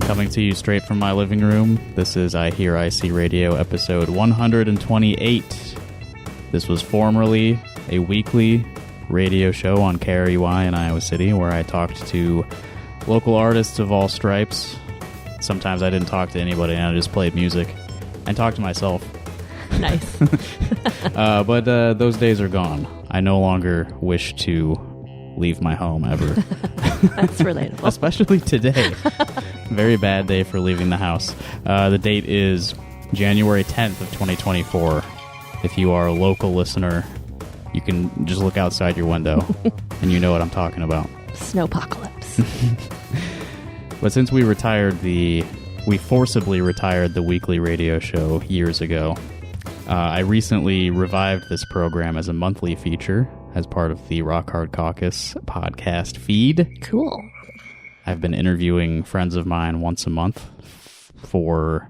Coming to you straight from my living room, this is iHearIC Radio episode 128. This was formerly a weekly radio show on KREY in Iowa City where I talked to local artists of all stripes. Sometimes I didn't talk to anybody and I just played music and talked to myself. Nice. But those days are gone. I no longer wish to leave my home ever. That's relatable. Especially today. Very bad day for leaving the house. The date is January 10th of 2024. If you are a local listener, you can just look outside your window and you know what I'm talking about. Snowpocalypse. But since we forcibly retired the weekly radio show years ago, I recently revived this program as a monthly feature as part of the Rock Hard Caucus podcast feed. Cool. I've been interviewing friends of mine once a month for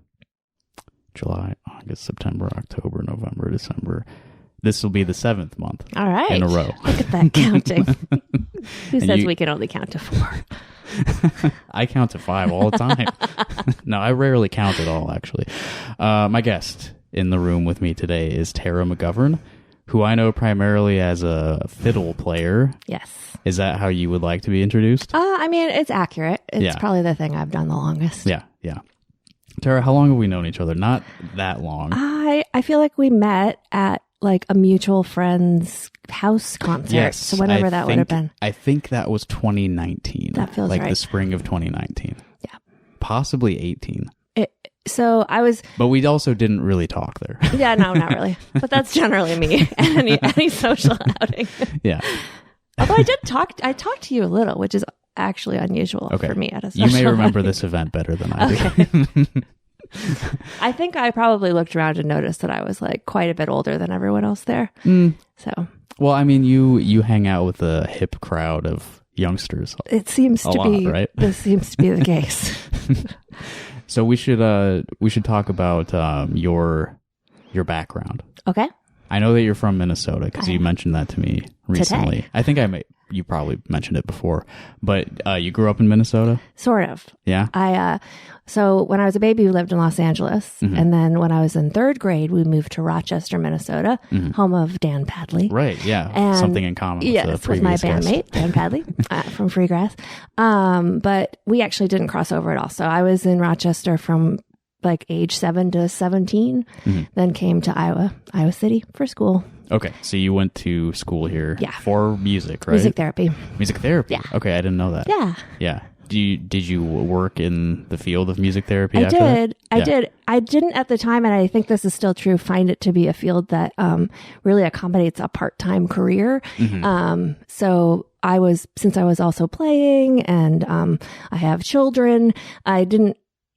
July, August, September, October, November, December. This will be the 7th month. All right. In a row. Look at that counting. Who says we can only count to 4? I count to 5 all the time. No, I rarely count at all, actually. My guest in the room with me today is Tara McGovern, who I know primarily as a fiddle player. Yes. Is that how you would like to be introduced? I mean, it's accurate. It's probably the thing I've done the longest. Yeah. Tara, how long have we known each other? Not that long. I feel like we met at like a mutual friend's house concert. Yes. So whenever that would have been. I think that was 2019. That feels like right. The spring of 2019. Yeah. Possibly 18. So I was... But we also didn't really talk there. Yeah, no, not really. But that's generally me at any social outing. Yeah. Although I talked to you a little, which is actually unusual for me at a social You may remember outing. this event better than I do. I think I probably looked around and noticed that I was like quite a bit older than everyone else there. So, well, I mean, you hang out with a hip crowd of youngsters. It seems to be right? This seems to be the case. So we should talk about your background. Okay. I know that you're from Minnesota because you mentioned that to me recently. Today. I think you probably mentioned it before, but you grew up in Minnesota? Sort of. Yeah. So when I was a baby, we lived in Los Angeles. Mm-hmm. And then when I was in 3rd grade, we moved to Rochester, Minnesota, home of Dan Padley. Right. Yeah. And something in common with the previous with my guest. bandmate, Dan Padley from Freegrass. But we actually didn't cross over at all. So I was in Rochester from like age 7 to 17, then came to Iowa City for school. Okay, so you went to school here for music, right? Music therapy. Music therapy? Yeah. Okay, I didn't know that. Yeah. Yeah. Did you work in the field of music therapy I after did. that? I did. I didn't at the time, and I think this is still true, find it to be a field that really accommodates a part-time career. So since I was also playing and I have children,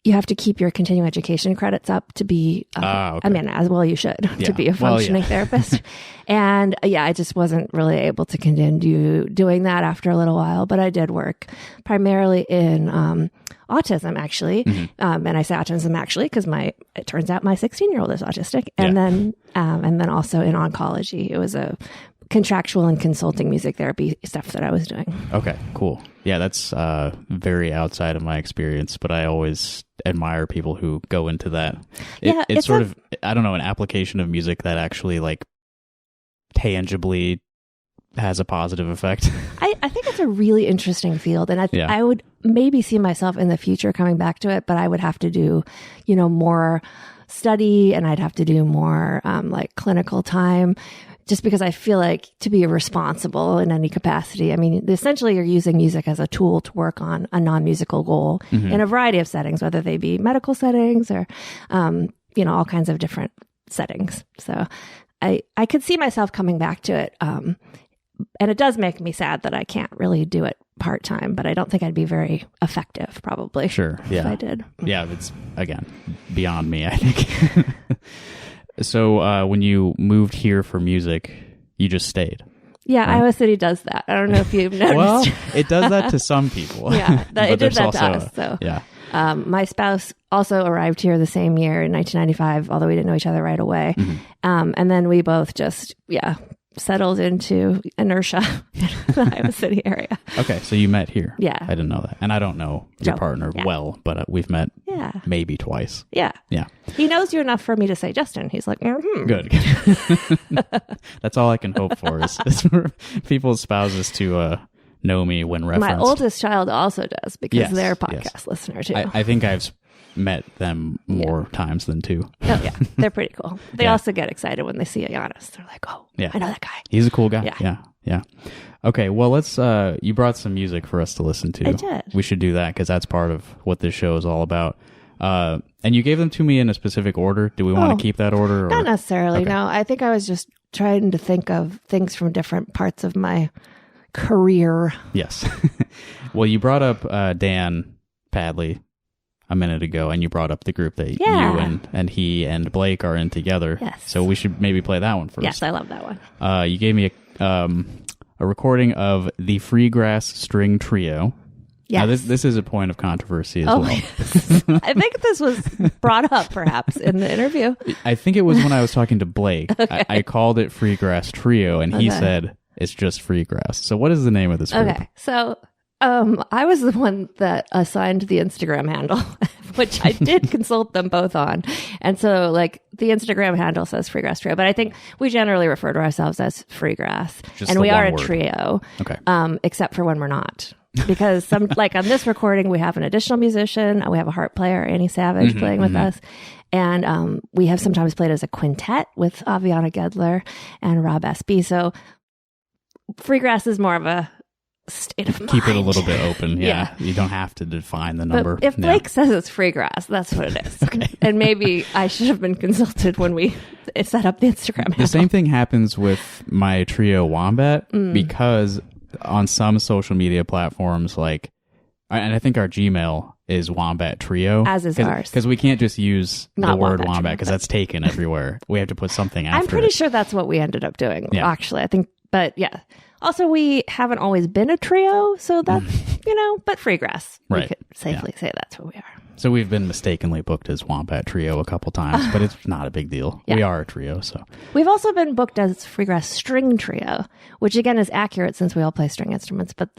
you have to keep your continuing education credits up to be, okay. I mean, as well you should, to be a functioning therapist. And I just wasn't really able to continue doing that after a little while, but I did work primarily in autism, actually. And I say autism, actually, because it turns out my 16-year-old is autistic. And then also in oncology. It was a contractual and consulting music therapy stuff that I was doing. Okay, cool. Yeah, that's very outside of my experience, but I always admire people who go into that. It's sort of, I don't know, an application of music that actually like tangibly has a positive effect. I think it's a really interesting field, and I would maybe see myself in the future coming back to it, but I would have to do, more study, and I'd have to do more like clinical time. Just because I feel like to be responsible in any capacity, I mean, essentially you're using music as a tool to work on a non-musical goal in a variety of settings, whether they be medical settings or, all kinds of different settings. So I could see myself coming back to it. And it does make me sad that I can't really do it part-time, but I don't think I'd be very effective probably. Sure. Yeah. If I did. Yeah. It's again, beyond me, I think. So when you moved here for music, you just stayed? Yeah, right? Iowa City does that. I don't know if you've noticed. Well, it does that to some people. Yeah, it did that to us. So. Yeah. My spouse also arrived here the same year in 1995, although we didn't know each other right away. And then we both just, settled into inertia in the Iowa City area. Okay, so you met here. Yeah. I didn't know that. And I don't know your partner well, but we've met maybe twice. Yeah. Yeah. He knows you enough for me to say Justin. He's like, Good. That's all I can hope for is for people's spouses to know me when referenced. My oldest child also does because they're a podcast listener too. I think I've met them more times than two. Oh yeah, they're pretty cool. They also get excited when they see Giannis. They're like, "Oh, I know that guy. He's a cool guy." Yeah. Okay, well, let's. You brought some music for us to listen to. I did. We should do that because that's part of what this show is all about. And you gave them to me in a specific order. Do we want to keep that order? Or? Not necessarily. Okay. No, I think I was just trying to think of things from different parts of my career. Yes. Well, you brought up Dan Padley a minute ago, and you brought up the group that you and he and Blake are in together. Yes. So we should maybe play that one first. Yes, I love that one. You gave me a recording of the Freegrass String Trio. Yes. Now, this is a point of controversy as well. Yes. I think this was brought up perhaps in the interview. I think it was when I was talking to Blake. Okay. I called it Freegrass Trio, and he said it's just Freegrass. So what is the name of this group? Okay, so I was the one that assigned the Instagram handle, which I did consult them both on. And so, like, the Instagram handle says Freegrass Trio, but I think we generally refer to ourselves as Freegrass. And we are a trio, except for when we're not. Because like on this recording, we have an additional musician. We have a harp player, Annie Savage, playing with us. And we have sometimes played as a quintet with Aviana Gedler and Rob Espy. So Freegrass is more of a state of mind. Keep it a little bit open. Yeah. You don't have to define the number. But if Blake says it's Freegrass, that's what it is. Okay. And maybe I should have been consulted when we set up the Instagram handle. The same thing happens with my trio Wombat because on some social media platforms, like, and I think our Gmail is Wombat Trio. As is ours. Because we can't just use the word Wombat because Trio, that's taken everywhere. We have to put something after I'm pretty sure that's what we ended up doing, actually. I think, but yeah. Also, we haven't always been a trio, so that's, but Freegrass. Right. We could safely say that's what we are. So we've been mistakenly booked as Wombat Trio a couple times, but it's not a big deal. Yeah. We are a trio, so. We've also been booked as Freegrass String Trio, which again is accurate since we all play string instruments, but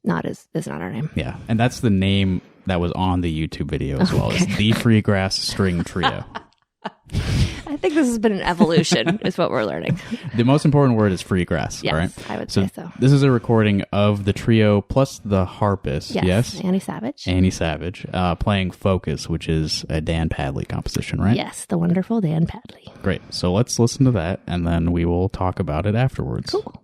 is not our name. Yeah, and that's the name that was on the YouTube video as well. It's the Freegrass String Trio. I think this has been an evolution, is what we're learning. The most important word is Freegrass, yes, right? I would say so. This is a recording of the trio plus the harpist, yes? Annie Savage. Annie Savage, playing Focus, which is a Dan Padley composition, right? Yes, the wonderful Dan Padley. Great. So let's listen to that, and then we will talk about it afterwards. Cool.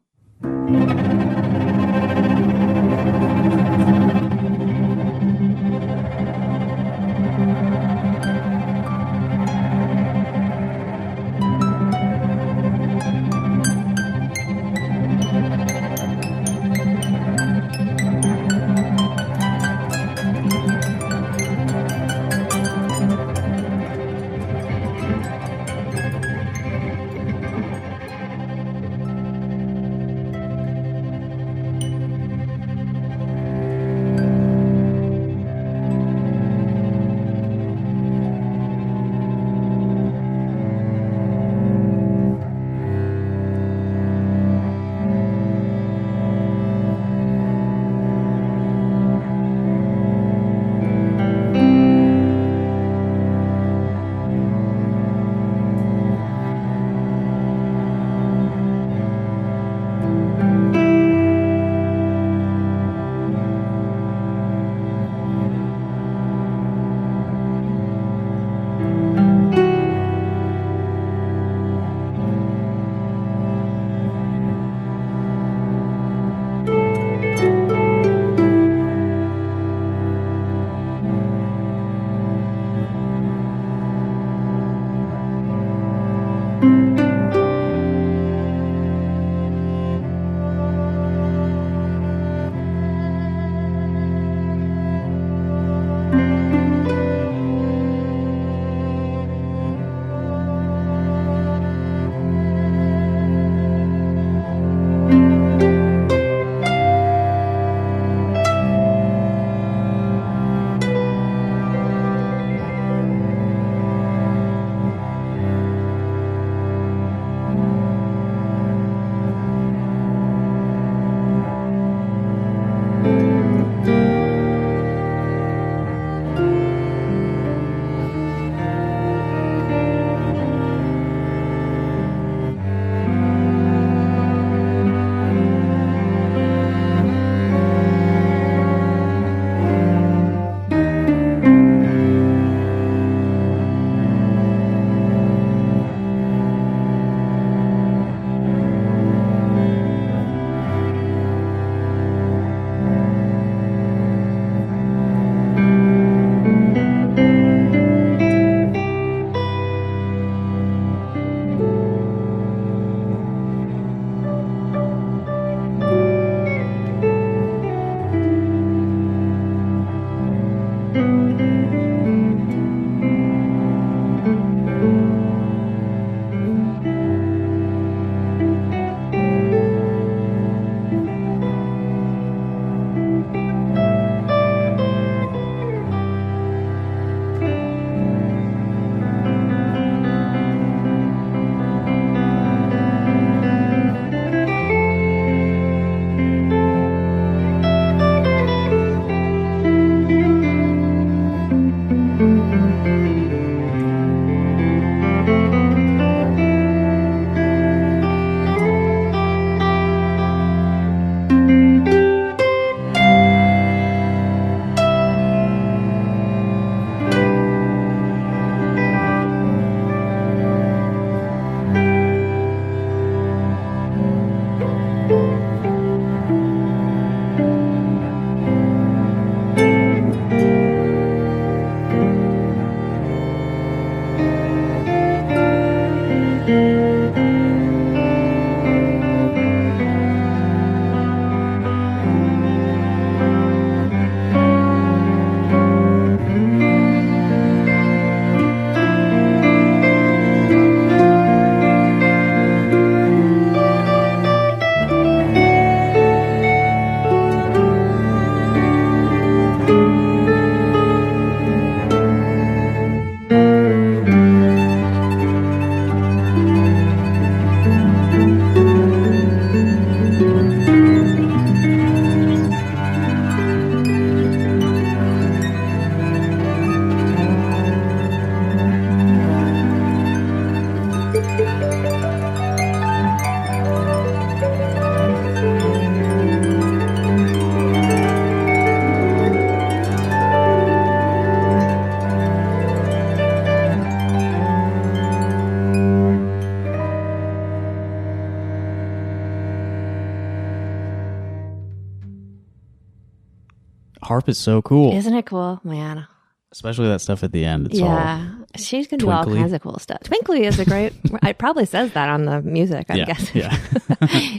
harp is so cool. Isn't it cool, man? Especially that stuff at the end. It's all she's going to do all kinds of cool stuff. Twinkly is a great, it probably says that on the music, I'm guessing. Yeah.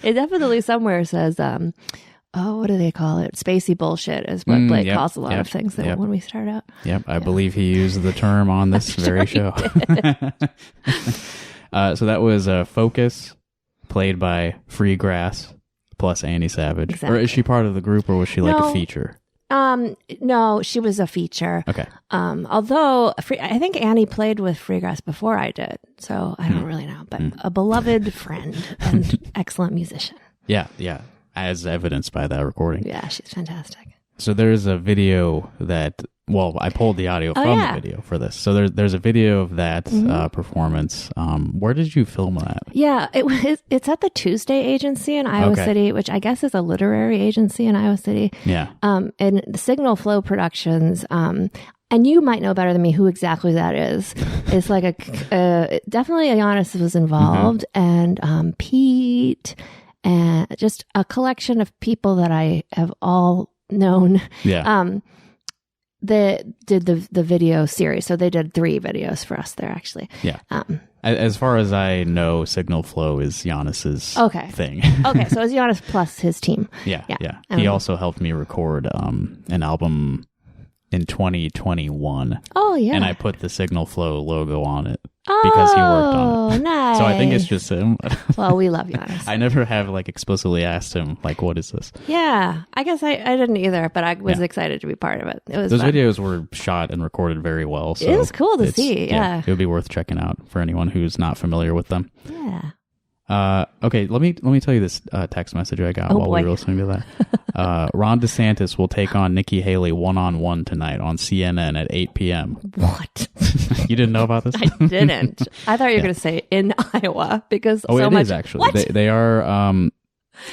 It definitely somewhere says, what do they call it? Spacey bullshit is what Blake calls a lot of things when we start out. Yep, I believe he used the term on this very show. So that was Focus, played by Free Grass, plus Annie Savage. Exactly. Or is she part of the group, or was she like a feature? No, she was a feature. Okay. Although I think Annie played with Free Grass before I did, so I don't really know, but a beloved friend and excellent musician. Yeah. As evidenced by that recording. Yeah, she's fantastic. So there's a video that, I pulled the audio from the video for this. So there's a video of that performance. Where did you film that? Yeah, it's at the Tuesday Agency in Iowa City, which I guess is a literary agency in Iowa City. Yeah. And the Signal Flow Productions, and you might know better than me who exactly that is. It's like definitely Giannis was involved, and Pete, and just a collection of people that I have all known. Yeah. That did the video series. So they did 3 videos for us there, actually. Yeah. As far as I know, Signal Flow is Giannis's thing. Okay, so it's Giannis plus his team. Yeah. He also helped me record an album in 2021. Oh, yeah. And I put the Signal Flow logo on it because he worked on it. Nice. So I think it's just him. Well, we love Giannis. I never have explicitly asked him, what is this? Yeah. I guess I didn't either, but I was excited to be part of it. It was Those fun. videos were shot and recorded very well. So it was cool to see. Yeah. It would be worth checking out for anyone who's not familiar with them. Yeah. Okay, let me tell you this text message I got while we were listening to that. Ron DeSantis will take on Nikki Haley one-on-one tonight on CNN at 8 p.m. What? You didn't know about this? I didn't. I thought you were going to say in Iowa because it is actually. What? They are.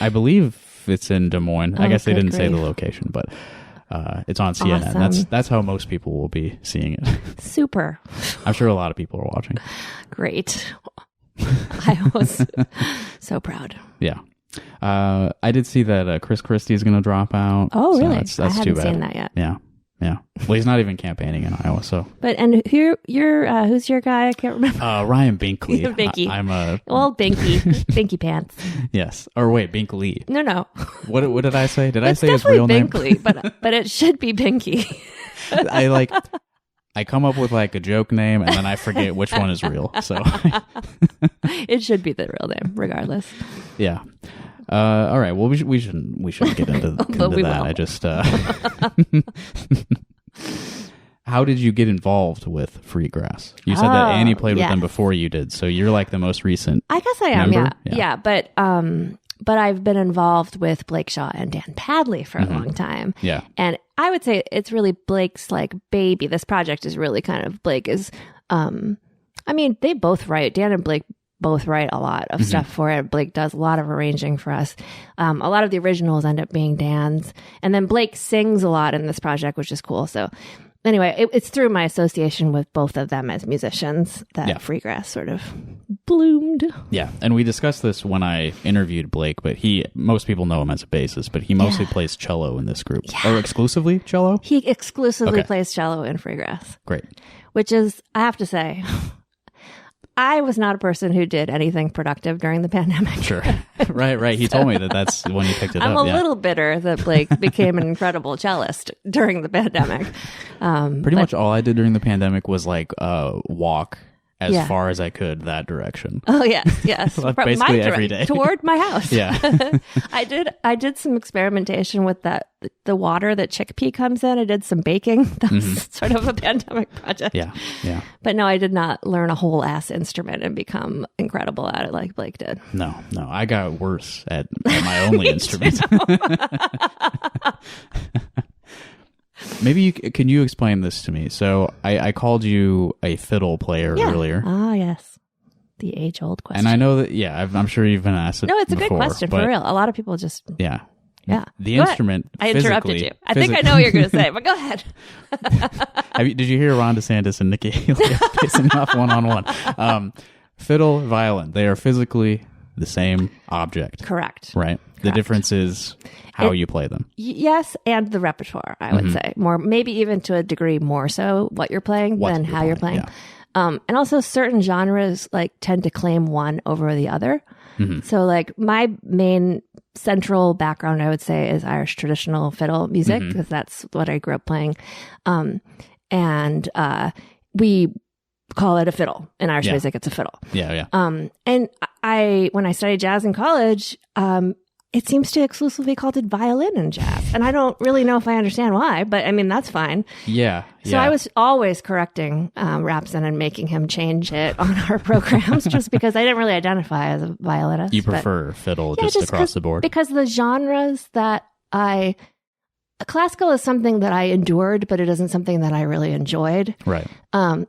I believe it's in Des Moines. I guess they didn't say the location, but it's on CNN. Awesome. That's how most people will be seeing it. Super. I'm sure a lot of people are watching. Great. I was so proud. Yeah. I did see that Chris Christie is going to drop out. Oh, really? That's I too haven't bad. Seen that yet. Yeah. Well, he's not even campaigning in Iowa, so. But you're who's your guy? I can't remember. Ryan Binkley. Binky. I'm a Binky. Binky pants. Yes. Or wait, Binkley. No. What did I say? Did I it's say his real name? Binkley, but it should be Binky. I come up with a joke name and then I forget which one is real. So it should be the real name, regardless. Yeah. All right. Well, we shouldn't get into that. Will. I just. How did you get involved with Free Grass? You said that Annie played with them before you did, so you're the most recent. I guess I am. member? Yeah. But I've been involved with Blake Shaw and Dan Padley for a long time. Yeah. And I would say it's really Blake's baby. This project is really kind of Blake is, they both write. Dan and Blake both write a lot of stuff for it. Blake does a lot of arranging for us. A lot of the originals end up being Dan's. And then Blake sings a lot in this project, which is cool. So anyway, it's through my association with both of them as musicians that Free Grass sort of bloomed. Yeah, and we discussed this when I interviewed Blake, but most people know him as a bassist, but he mostly plays cello in this group. Yeah. Or exclusively cello? He exclusively plays cello in Free Grass. Great. Which is, I have to say, I was not a person who did anything productive during the pandemic. Sure. Right. He told me that's when he picked it up. I'm a little bitter that Blake became an incredible cellist during the pandemic. Pretty much all I did during the pandemic was walk as far as I could that direction. Oh, yes. Basically every day. Toward my house. Yeah. I did some experimentation with the water that chickpea comes in. I did some baking. That was sort of a pandemic project. Yeah. But no, I did not learn a whole ass instrument and become incredible at it like Blake did. No. I got worse at my only instrument. Maybe can you explain this to me? So I called you a fiddle player earlier. Ah, yes. The age-old question. And I know that, I'm sure you've been asked it No, it's before, a good question, for real. A lot of people just... Yeah. The Go instrument. ahead. I interrupted you. I think I know what you're going to say, but go ahead. Did you hear Ron DeSantis and Nikki Haley facing off one-on-one? Fiddle, violin. They are physically the same object. Correct. Right? Correct. The difference is how you play them. Yes, and the repertoire, I would say. More, maybe even to a degree more so what you're playing than how you're playing. Yeah. And also certain genres like tend to claim one over the other. So like my main central background, I would say, is Irish traditional fiddle music, because that's what I grew up playing. And we call it a fiddle. In Irish music, it's a fiddle. Yeah. And when I studied jazz in college, it seems to exclusively be called violin in jazz. And I don't really know if I understand why, but I mean, that's fine. Yeah. So I was always correcting Rapson and making him change it on our programs just because I didn't really identify as a violinist. You prefer fiddle just across the board? Because the genres that classical is something that I endured, but it isn't something that I really enjoyed. Right. And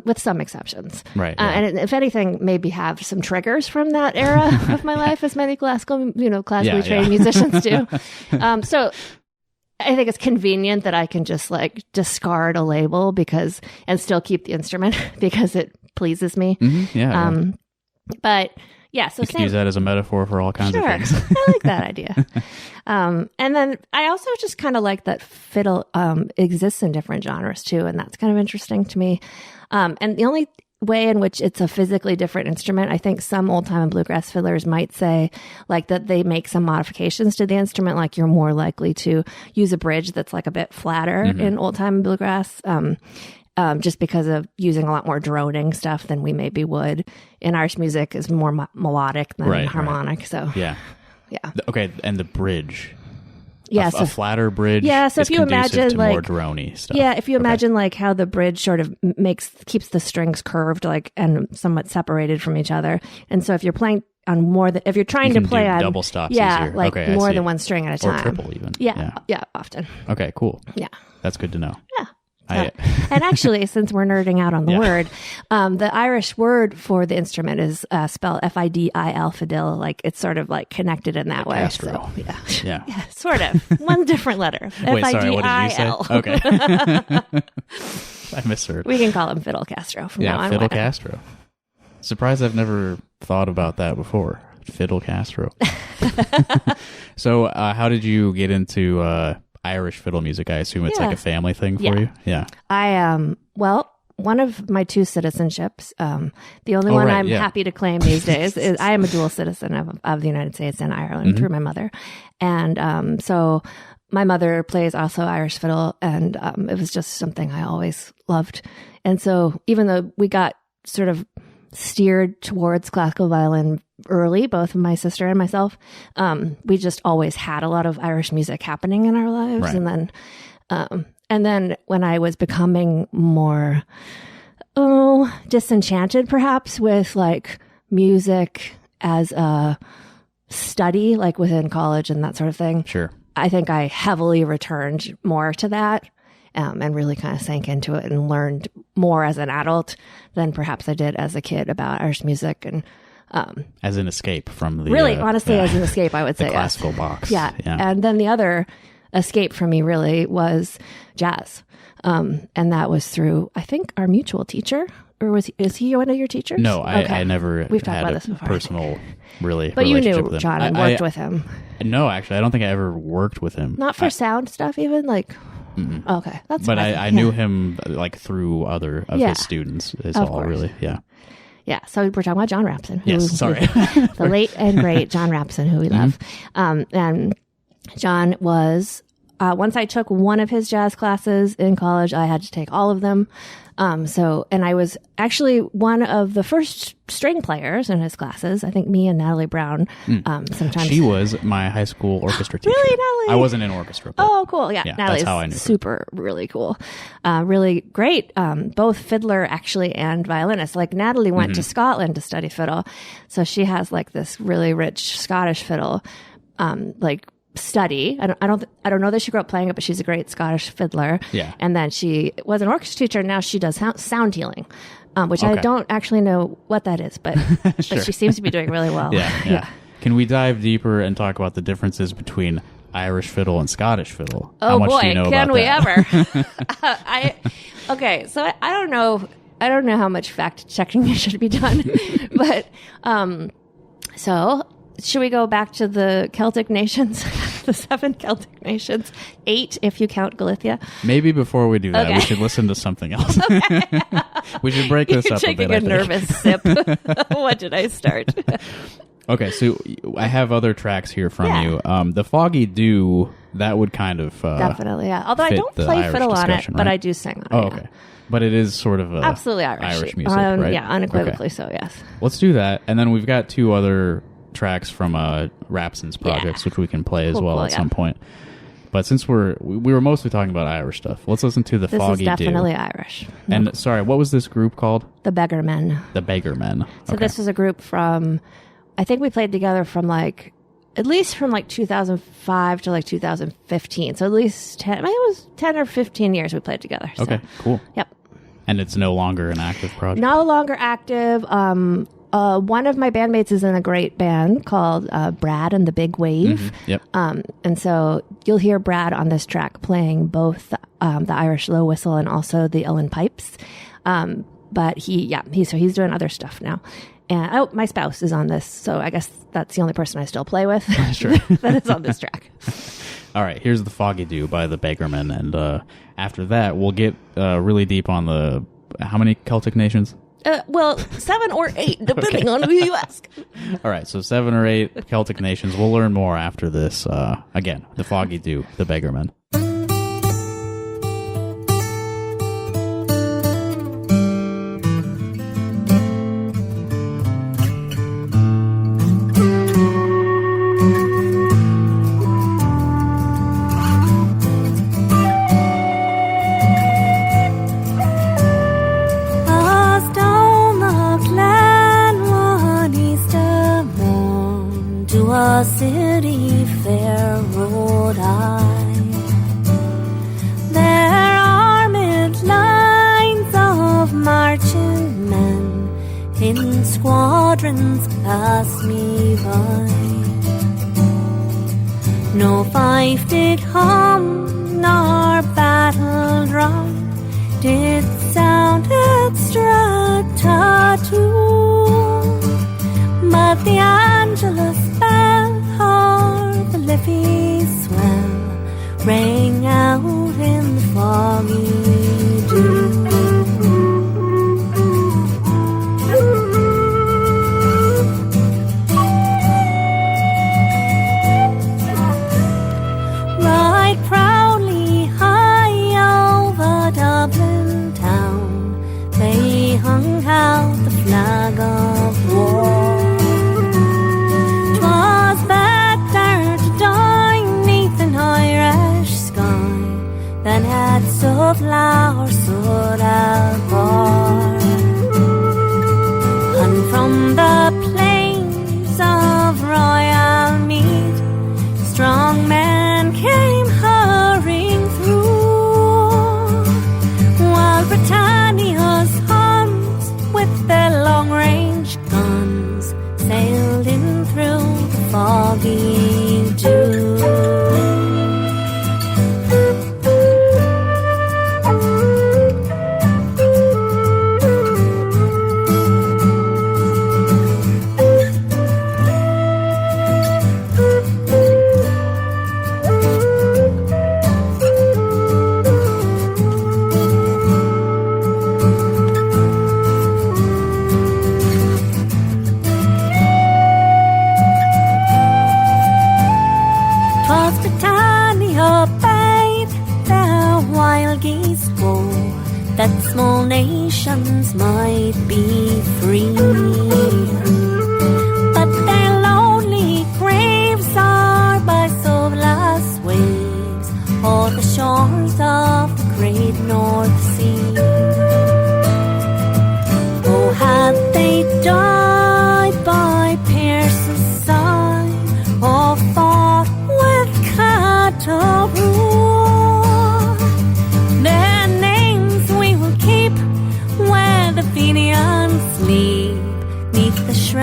with some exceptions. Right. And if anything, maybe have some triggers from that era of my life, as many classically trained musicians do. So I think it's convenient that I can just like discard a label and still keep the instrument because it pleases me. But yeah, so you can use that as a metaphor for all kinds of things. I like that idea. And then I also just kind of like that fiddle exists in different genres too, and that's kind of interesting to me. And the only way in which it's a physically different instrument, I think some old time and bluegrass fiddlers might say like that they make some modifications to the instrument, like you're more likely to use a bridge that's like a bit flatter in old time and bluegrass. Just because of using a lot more droning stuff than we maybe would. In Irish music is more melodic than harmonic. Right. So yeah. Okay, and the bridge. Yeah, a flatter bridge. Yeah, so is if you imagine to like more drony stuff. Yeah, if you imagine like how the bridge sort of keeps the strings curved like and somewhat separated from each other, and so if you're playing on if you're trying to play on double stops, easier. Like more than one string at a time, or triple even. Yeah, often. Okay, cool. Yeah, that's good to know. Yeah. And actually, since we're nerding out on the word, the Irish word for the instrument is spelled F-I-D-I-L, fidil. Like it's sort of like connected in that way. Castro. So, yeah, sort of. One different letter. Wait, sorry, what did you say? Okay. I misheard. We can call him Fiddle Castro from now on. Fiddle Castro. Surprised I've never thought about that before. Fiddle Castro. So, how did you get into Irish fiddle music? I assume it's like a family thing for you. Yeah. Well, one of my two citizenships, the only one I'm happy to claim these days is I am a dual citizen of the United States and Ireland through my mother. And so my mother plays also Irish fiddle, and it was just something I always loved. And so even though we got sort of steered towards classical violin early, both my sister and myself, we just always had a lot of Irish music happening in our lives. Right. And then when I was becoming more disenchanted perhaps with like music as a study, like within college and that sort of thing, I think I heavily returned more to that. And really kind of sank into it and learned more as an adult than perhaps I did as a kid about Irish music. And as an escape from the honestly, as an escape, I would say classical box. Yeah. And then the other escape for me really was jazz, and that was through I think our mutual teacher, or is he one of your teachers? No, I never. We've talked about this before. Personal, really. But you knew John and worked with him. No, actually, I don't think I ever worked with him. Not for sound stuff, even like. Mm-mm. Okay, that's. But I knew him like through other of his students. Is all course. Really, yeah. Yeah, so we're talking about John Rapson. The late and great John Rapson, who we love. And John was. Once I took one of his jazz classes in college, I had to take all of them. And I was actually one of the first string players in his classes. I think me and Natalie Brown, sometimes. She was my high school orchestra teacher. Really, Natalie? I wasn't in orchestra. But oh, cool. Yeah, Natalie's that's how I knew super, really cool. Really great. Both fiddler, actually, and violinist. Like Natalie went to Scotland to study fiddle. So she has like this really rich Scottish fiddle, study. I don't know that she grew up playing it, but she's a great Scottish fiddler. Yeah. And then she was an orchestra teacher, and now she does sound healing, which I don't actually know what that is, but but she seems to be doing really well. Yeah. Can we dive deeper and talk about the differences between Irish fiddle and Scottish fiddle? Oh, how much boy, do you know can about we that? ever? Okay, so I don't know how much fact checking should be done, but So, should we go back to the Celtic nations? The 7 Celtic nations, 8 if you count Galicia. Maybe before we do that, we should listen to something else. Okay. We should break this up a bit. You're taking a nervous sip. What did I start? Okay, so I have other tracks here from you. The Foggy Dew, that would kind of definitely, yeah. Although I don't play Irish fiddle on it, right? but I do sing on it. Oh, okay. But it is sort of absolutely Irish music, right? Yeah, unequivocally so, yes. Let's do that. And then we've got 2 other tracks from Rapson's projects, which we can play as well at some point. But since we were mostly talking about Irish stuff, let's listen to the Foggy Dew. This is definitely Irish. And sorry, what was this group called? The Beggar Men. The Beggar Men. So this is a group from, I think we played together from at least from 2005 to 2015. So at least 10, it was 10 or 15 years we played together. So. Okay, cool. Yep. And it's no longer an active project? No longer active. One of my bandmates is in a great band called Brad and the Big Wave. Mm-hmm. Yep. And so you'll hear Brad on this track playing both the Irish low whistle and also the uilleann pipes. But he's doing other stuff now. And my spouse is on this, so I guess that's the only person I still play with. Sure. That is on this track. All right, here's the Foggy Dew by the Beggarmen, and after that, we'll get really deep on how many Celtic nations? 7 or 8, depending on who you ask. All right, so 7 or 8 Celtic nations. We'll learn more after this. Again, the Foggy Dew, the Beggarmen. City fair rode I. There are mid lines of marching men in squadrons pass me by. No fife did hum nor battle drum did sound at Strata too, but the Angelus bell or the Liffey swell rang out in the foggy dew. Right proudly high over Dublin town they hung out the flag of war. Than had so flowers sold out bar. And from the plains of Royal Mead, strong men came hurrying through, while Britannia's Huns with their long-range guns sailed in through the foggy dew. That small nations might be free, but their lonely graves are by Sovla's waves or the shores of the great North Sea. Oh, had they died by Pearse's side or fought with Catteroo, sleep neath the shroud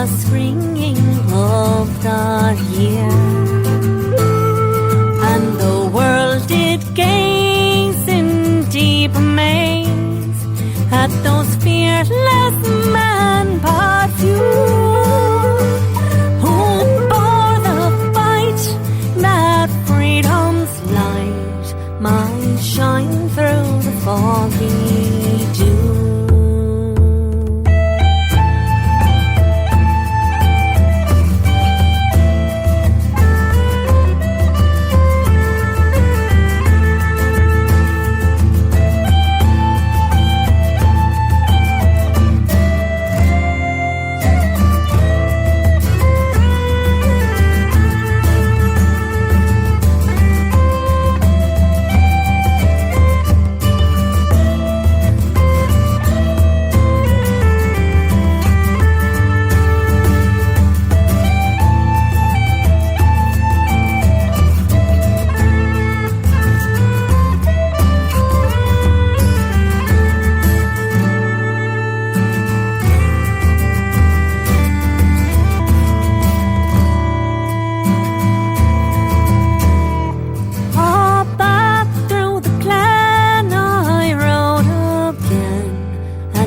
last springing of the year, and the world did gaze in deep amaze at those fearless men but few, who bore the fight that freedom's light might shine through the foggy dew.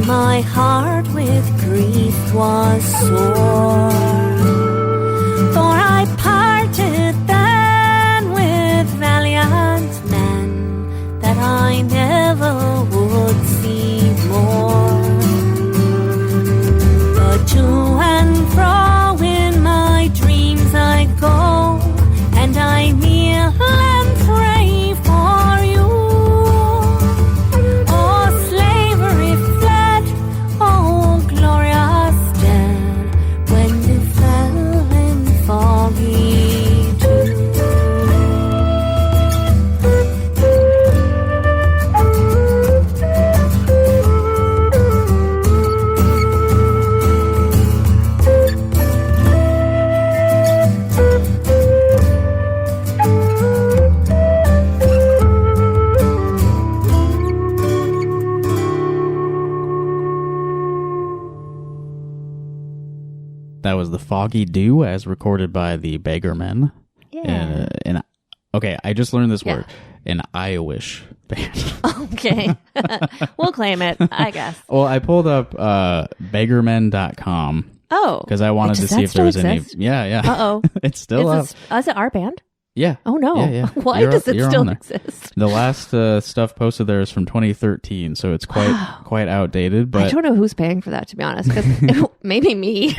My heart with grief was sore, for I parted then with valiant men that I never would see more. But to and fro in my dreams I go, and I kneel and pray for you. That was The Foggy Dew, as recorded by the Beggarmen. Yeah. Okay, I just learned this word. An Iowish band. Okay. We'll claim it, I guess. Well, I pulled up beggarmen.com. Oh. Because I wanted to see if there was any. Yeah. Uh-oh. It's still up. Is it our band? Yeah. Oh, no. Yeah. Why does it still exist? The last stuff posted there is from 2013, so it's quite outdated. But I don't know who's paying for that, to be honest, because maybe me.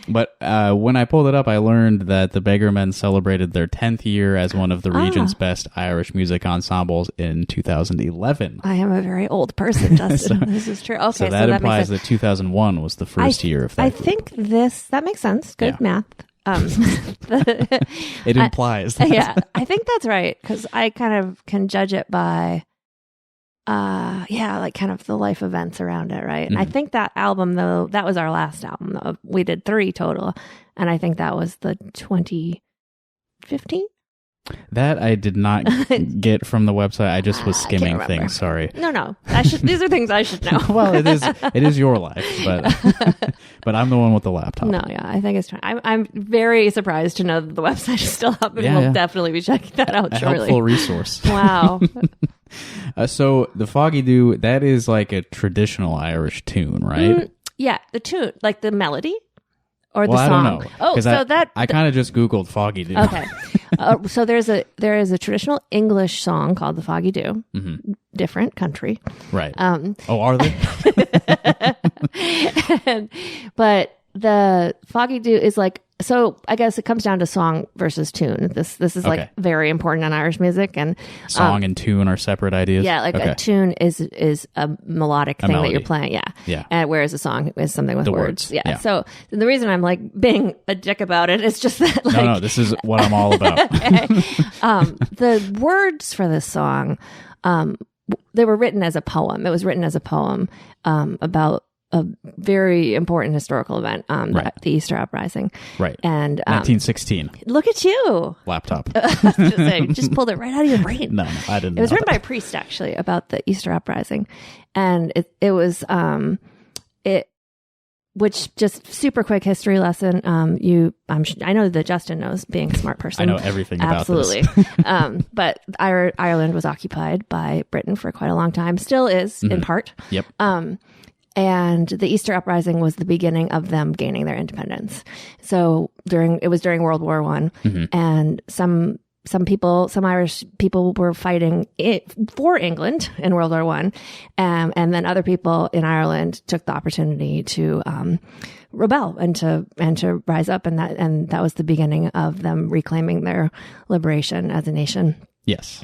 But when I pulled it up, I learned that the Beggarmen celebrated their 10th year as one of the region's best Irish music ensembles in 2011. I am a very old person, Justin. This is true. Okay, so that implies that 2000 was the first year of that. I think that makes sense. Good math. It implies that. Yeah, I think that's right, because I kind of can judge it by like kind of the life events around it, right? And I think that album, though, that was our last album, though. We did 3 total, and I think that was the 2015. That I did not get from the website. I just was skimming things. Sorry. No. These are things I should know. Well, it is your life, but I'm the one with the laptop. No, yeah, I think it's fine. I'm very surprised to know that the website is still up, and we'll definitely be checking that out shortly. Helpful resource. Wow. So the Foggy Dew, that is like a traditional Irish tune, right? Yeah, the tune, like the melody. Or the song? I don't know. Oh, so I kind of just Googled Foggy Dew. Okay. So there is a traditional English song called The Foggy Dew. Mm-hmm. Different country. Right. Are they? But the Foggy Dew is like, so I guess it comes down to song versus tune. This is like very important in Irish music, and song and tune are separate ideas. Yeah, like a tune is a melodic thing that you're playing. Yeah. And whereas a song is something with words. Yeah. So the reason I'm like being a dick about it is just that like no, this is what I'm all about. The words for this song, they were written as a poem. It was written as a poem about a very important historical event, the Easter Uprising. Right. And 1916. Look at you. Laptop. Just pulled it right out of your brain. No, I didn't. It was written by a priest, actually, about the Easter Uprising. And it was, which just super quick history lesson. I know that Justin knows, being a smart person. I know everything about this. Absolutely. But Ireland was occupied by Britain for quite a long time, still is in part. Yep. And the Easter Uprising was the beginning of them gaining their independence. So it was during World War I, and some Irish people were fighting for England in World War I, and then other people in Ireland took the opportunity to rebel and to rise up, and that was the beginning of them reclaiming their liberation as a nation. Yes,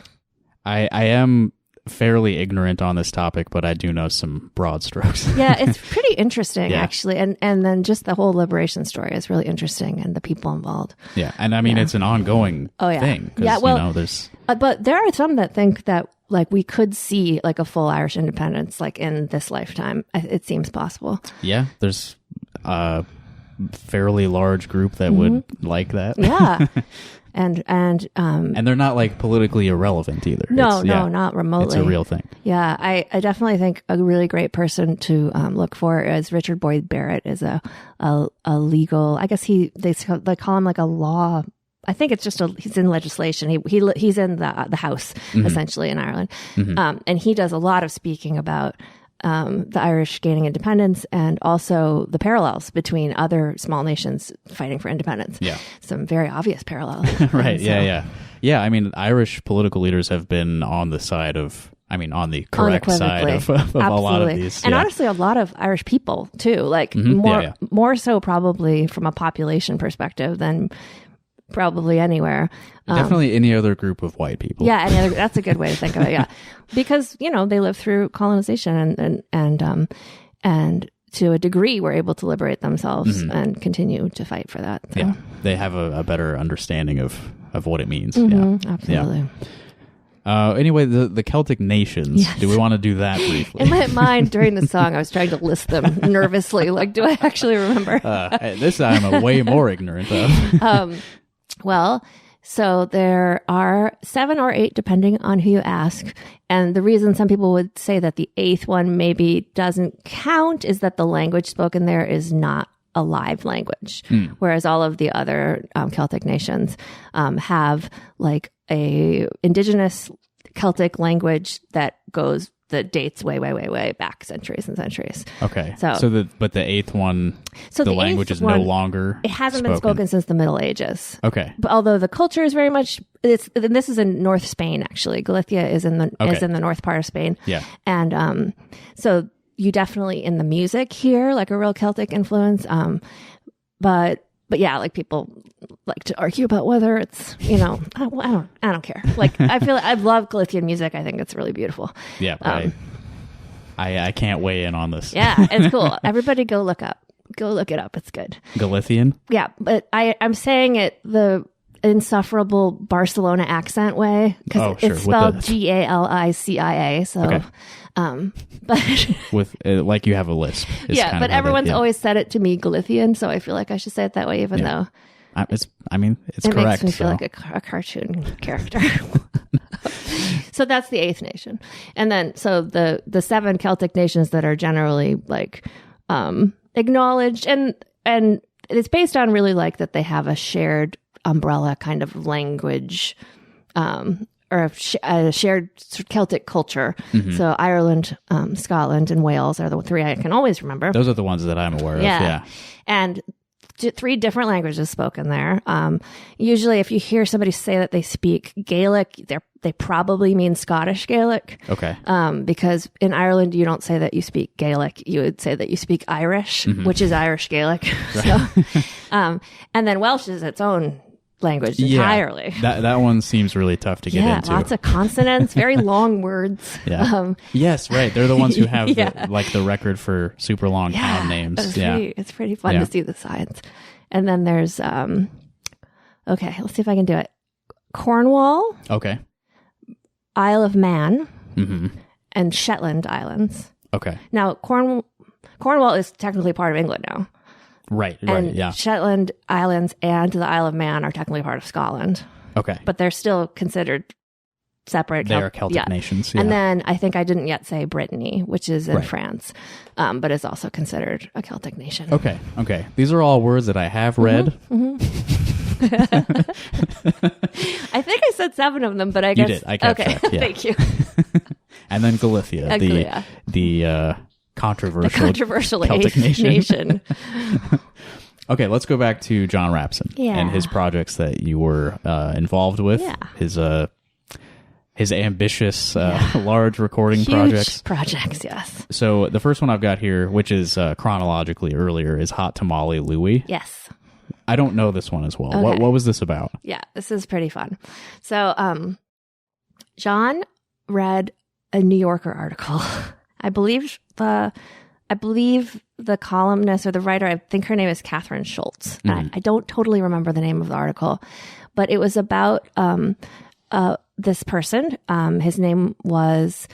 I am fairly ignorant on this topic, but I do know some broad strokes. Yeah, it's pretty interesting, actually. And then just the whole liberation story is really interesting, and the people involved. Yeah, and I mean, it's an ongoing thing. Yeah, well, there's... but there are some that think that like we could see like a full Irish independence like in this lifetime. It seems possible. Yeah, there's a fairly large group that would like that. Yeah. And they're not like politically irrelevant either. No, not remotely. It's a real thing. Yeah, I definitely think a really great person to look for is Richard Boyd Barrett. Is a legal. I guess they call him like a law. I think it's just he's in legislation. He's in the House essentially in Ireland, and he does a lot of speaking about the Irish gaining independence and also the parallels between other small nations fighting for independence. Yeah. Some very obvious parallels. Right. Yeah. I mean, Irish political leaders have been on the correct side of a lot of these. And honestly, a lot of Irish people too, like more so probably from a population perspective than probably anywhere. Definitely any other group of white people. Yeah, that's a good way to think of it. Yeah, because they lived through colonization and to a degree were able to liberate themselves and continue to fight for that. So. Yeah, they have a better understanding of what it means. Absolutely. Yeah. Anyway, the Celtic nations. Yes. Do we want to do that briefly? In my mind, during the song, I was trying to list them nervously. Like, do I actually remember? This I'm way more ignorant of. Well, so there are 7 or 8, depending on who you ask. And the reason some people would say that the 8th one maybe doesn't count is that the language spoken there is not a live language, whereas all of the other Celtic nations have like a indigenous Celtic language that dates way back centuries and centuries. Okay. But the 8th one, the language is no longer It hasn't been spoken since the Middle Ages. Okay. But although the culture is very much, this is in North Spain, actually. Galicia is in the north part of Spain. Yeah. And so you definitely in the music hear like a real Celtic influence. But yeah, like people like to argue about whether it's, I don't care. Like I feel I love Galician music. I think it's really beautiful. Yeah. I can't weigh in on this. Yeah, it's cool. Everybody go look it up. It's good. Galician? Yeah, but I'm saying it the insufferable Barcelona accent way because it's spelled Galicia. So, okay. But with like you have a lisp. Yeah, but everyone's always said it to me Galician, so I feel like I should say it that way, even though it's it correct. Makes me feel like a cartoon character. So that's the 8th nation, and then so the 7 Celtic nations that are generally like acknowledged, and it's based on really like that they have a shared umbrella kind of language. Or a shared Celtic culture. So Ireland, Scotland, and Wales are the 3 I can always remember. Those are the ones that I'm aware of. Yeah. And 3 different languages spoken there. Usually if you hear somebody say that they speak Gaelic, they probably mean Scottish Gaelic. Okay. Because in Ireland, you don't say that you speak Gaelic. You would say that you speak Irish, which is Irish Gaelic. Right. So, and then Welsh is its own language entirely. That one seems really tough to get into. Lots of consonants, very long words. Yeah. Yes, right. They're the ones who have the record for super long town names. It's pretty fun to see the science. And then there's okay, let's see if I can do it. Cornwall. Okay. Isle of Man. And Shetland Islands. Okay. Now Cornwall is technically part of England now. Right, and yeah. Shetland Islands and the Isle of Man are technically part of Scotland. Okay. But they're still considered separate. They are Celtic nations. Yeah. And then I think I didn't yet say Brittany, which is in France, but is also considered a Celtic nation. Okay. These are all words that I have read. I think I said 7 of them, but I guess... You did. I kept track. Yeah. Thank you. And then Galicia, the controversial Celtic nation. Okay, let's go back to John Rapson and his projects that you were involved with. Yeah. His ambitious, large recording Huge projects, yes. So the first one I've got here, which is chronologically earlier, is Hot Tamale Louie. Yes. I don't know this one as well. Okay. What was this about? Yeah, this is pretty fun. So John read a New Yorker article. I believe the columnist or the writer, I think her name is Catherine Schultz. Mm-hmm. I don't totally remember the name of the article, but it was about this person. His name was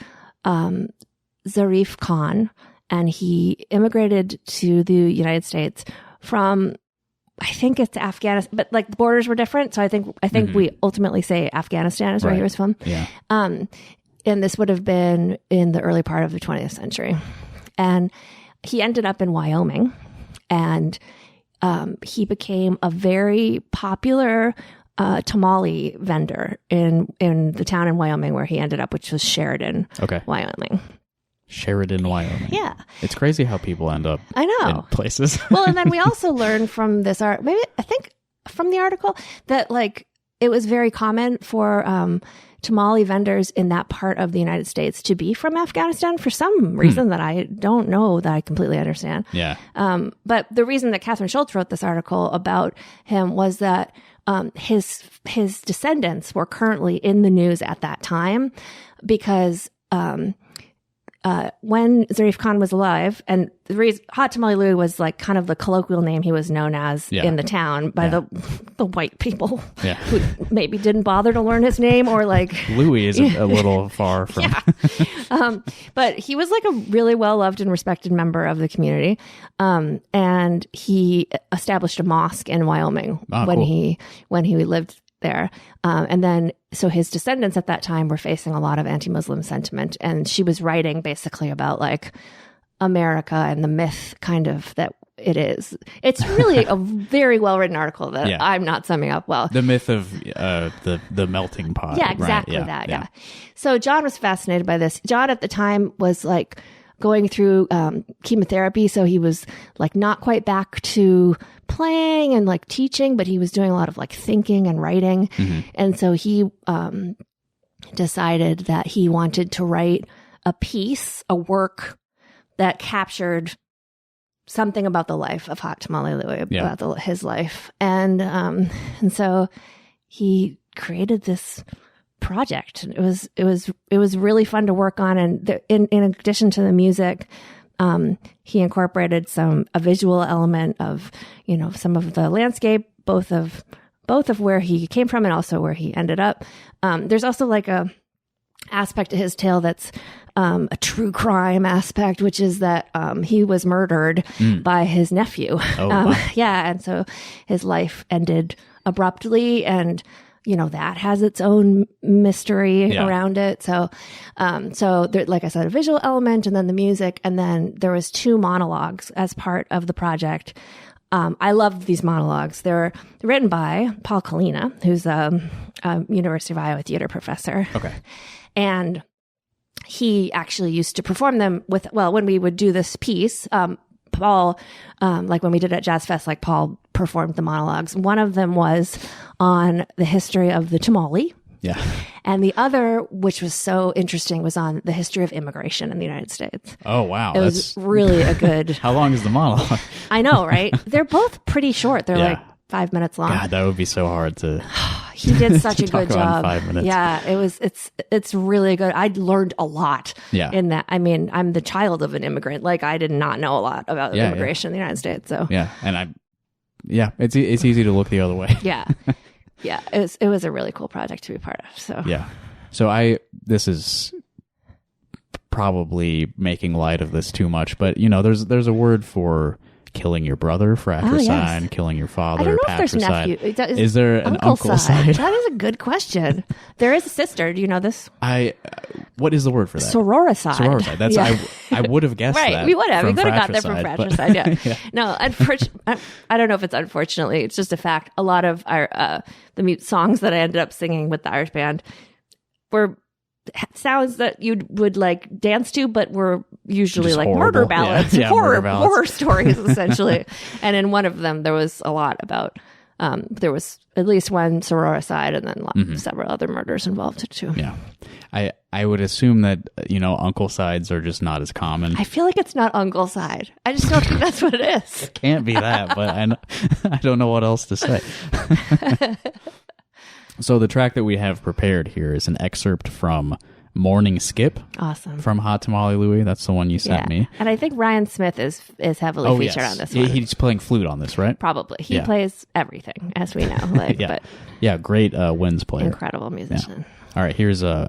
Zarif Khan, and he immigrated to the United States from, I think it's Afghanistan, but like the borders were different. So I think we ultimately say Afghanistan is where he was from. Yeah. And this would have been in the early part of the 20th century. And he ended up in Wyoming, and he became a very popular tamale vendor in the town in Wyoming where he ended up, which was Sheridan, Wyoming. Sheridan, Wyoming. Yeah. It's crazy how people end up in places. Well, and then we also learned from this I think from the article that like it was very common for tamale vendors in that part of the United States to be from Afghanistan for some reason that I don't know that I completely understand. Yeah. But the reason that Catherine Schultz wrote this article about him was that his descendants were currently in the news at that time because when Zarif Khan was alive, and the reason Hot Tamale Louie was like kind of the colloquial name he was known as in the town by the white people who maybe didn't bother to learn his name, or like Louie is a little far from. But he was like a really well loved and respected member of the community, and he established a mosque in Wyoming when he lived there. And then, so his descendants at that time were facing a lot of anti-Muslim sentiment. And she was writing basically about like America and the myth kind of that it is. It's really a very well-written article that I'm not summing up well. The myth of the melting pot. Yeah, exactly that. Yeah. So John was fascinated by this. John at the time was like going through chemotherapy. So he was like not quite back to playing and like teaching, but he was doing a lot of like thinking and writing. Mm-hmm. And so he decided that he wanted to write a work that captured something about the life of Hot Tamale Louie, about his life. And so he created this project. It was really fun to work on. And in addition to the music, he incorporated a visual element of, some of the landscape, both of where he came from and also where he ended up. There's also like a aspect to his tale that's a true crime aspect, which is that he was murdered by his nephew. Oh, wow. And so his life ended abruptly, and that has its own mystery around it. So there, like I said, a visual element, and then the music, and then there was 2 monologues as part of the project. I love these monologues. They're written by Paul Kalina, who's a University of Iowa theater professor. Okay. And he actually used to perform them when we would do this piece, Paul, like when we did it at Jazz Fest, like Paul performed the monologues. One of them was on the history of the tamale. Yeah. And the other, which was so interesting, was on the history of immigration in the United States. Oh, wow. It was really a good... How long is the monologue? I know, right? They're both pretty short. They're like 5 minutes long. God, that would be so hard to... He did such a good job. 5 minutes. Yeah, it's really good. I learned a lot in that. I mean, I'm the child of an immigrant. Like, I did not know a lot about immigration in the United States. So it's easy to look the other way. Yeah, it was a really cool project to be part of. So this is probably making light of this too much, but there's a word for killing your brother, fratricide, killing your father, I don't know patricide. if there's nephew. Is there an uncle side? That is a good question. There is a sister. Do you know this? What is the word for that? Sororicide. Sororicide. That's I would have guessed right. that. We would have. We could have got that from fratricide, fratricide. Yeah. No, I don't know if it's unfortunately. It's just a fact. A lot of our the mute songs that I ended up singing with the Irish band were sounds that you would like dance to, but were usually just like horrible. Murder ballads, horror stories essentially. And in one of them, there was a lot about. There was at least one sororicide, and then several other murders involved too. Yeah, I would assume that uncle sides are just not as common. I feel like it's not uncle side. I just don't think that's what it is. It can't be that, but I don't know what else to say. So the track that we have prepared here is an excerpt from Morning Skip. Awesome. From Hot Tamale Louie. That's the one you sent me. And I think Ryan Smith is heavily featured on this one. He's playing flute on this, right? Probably. He plays everything, as we know. Great winds player. Incredible musician. Yeah. All right, here's a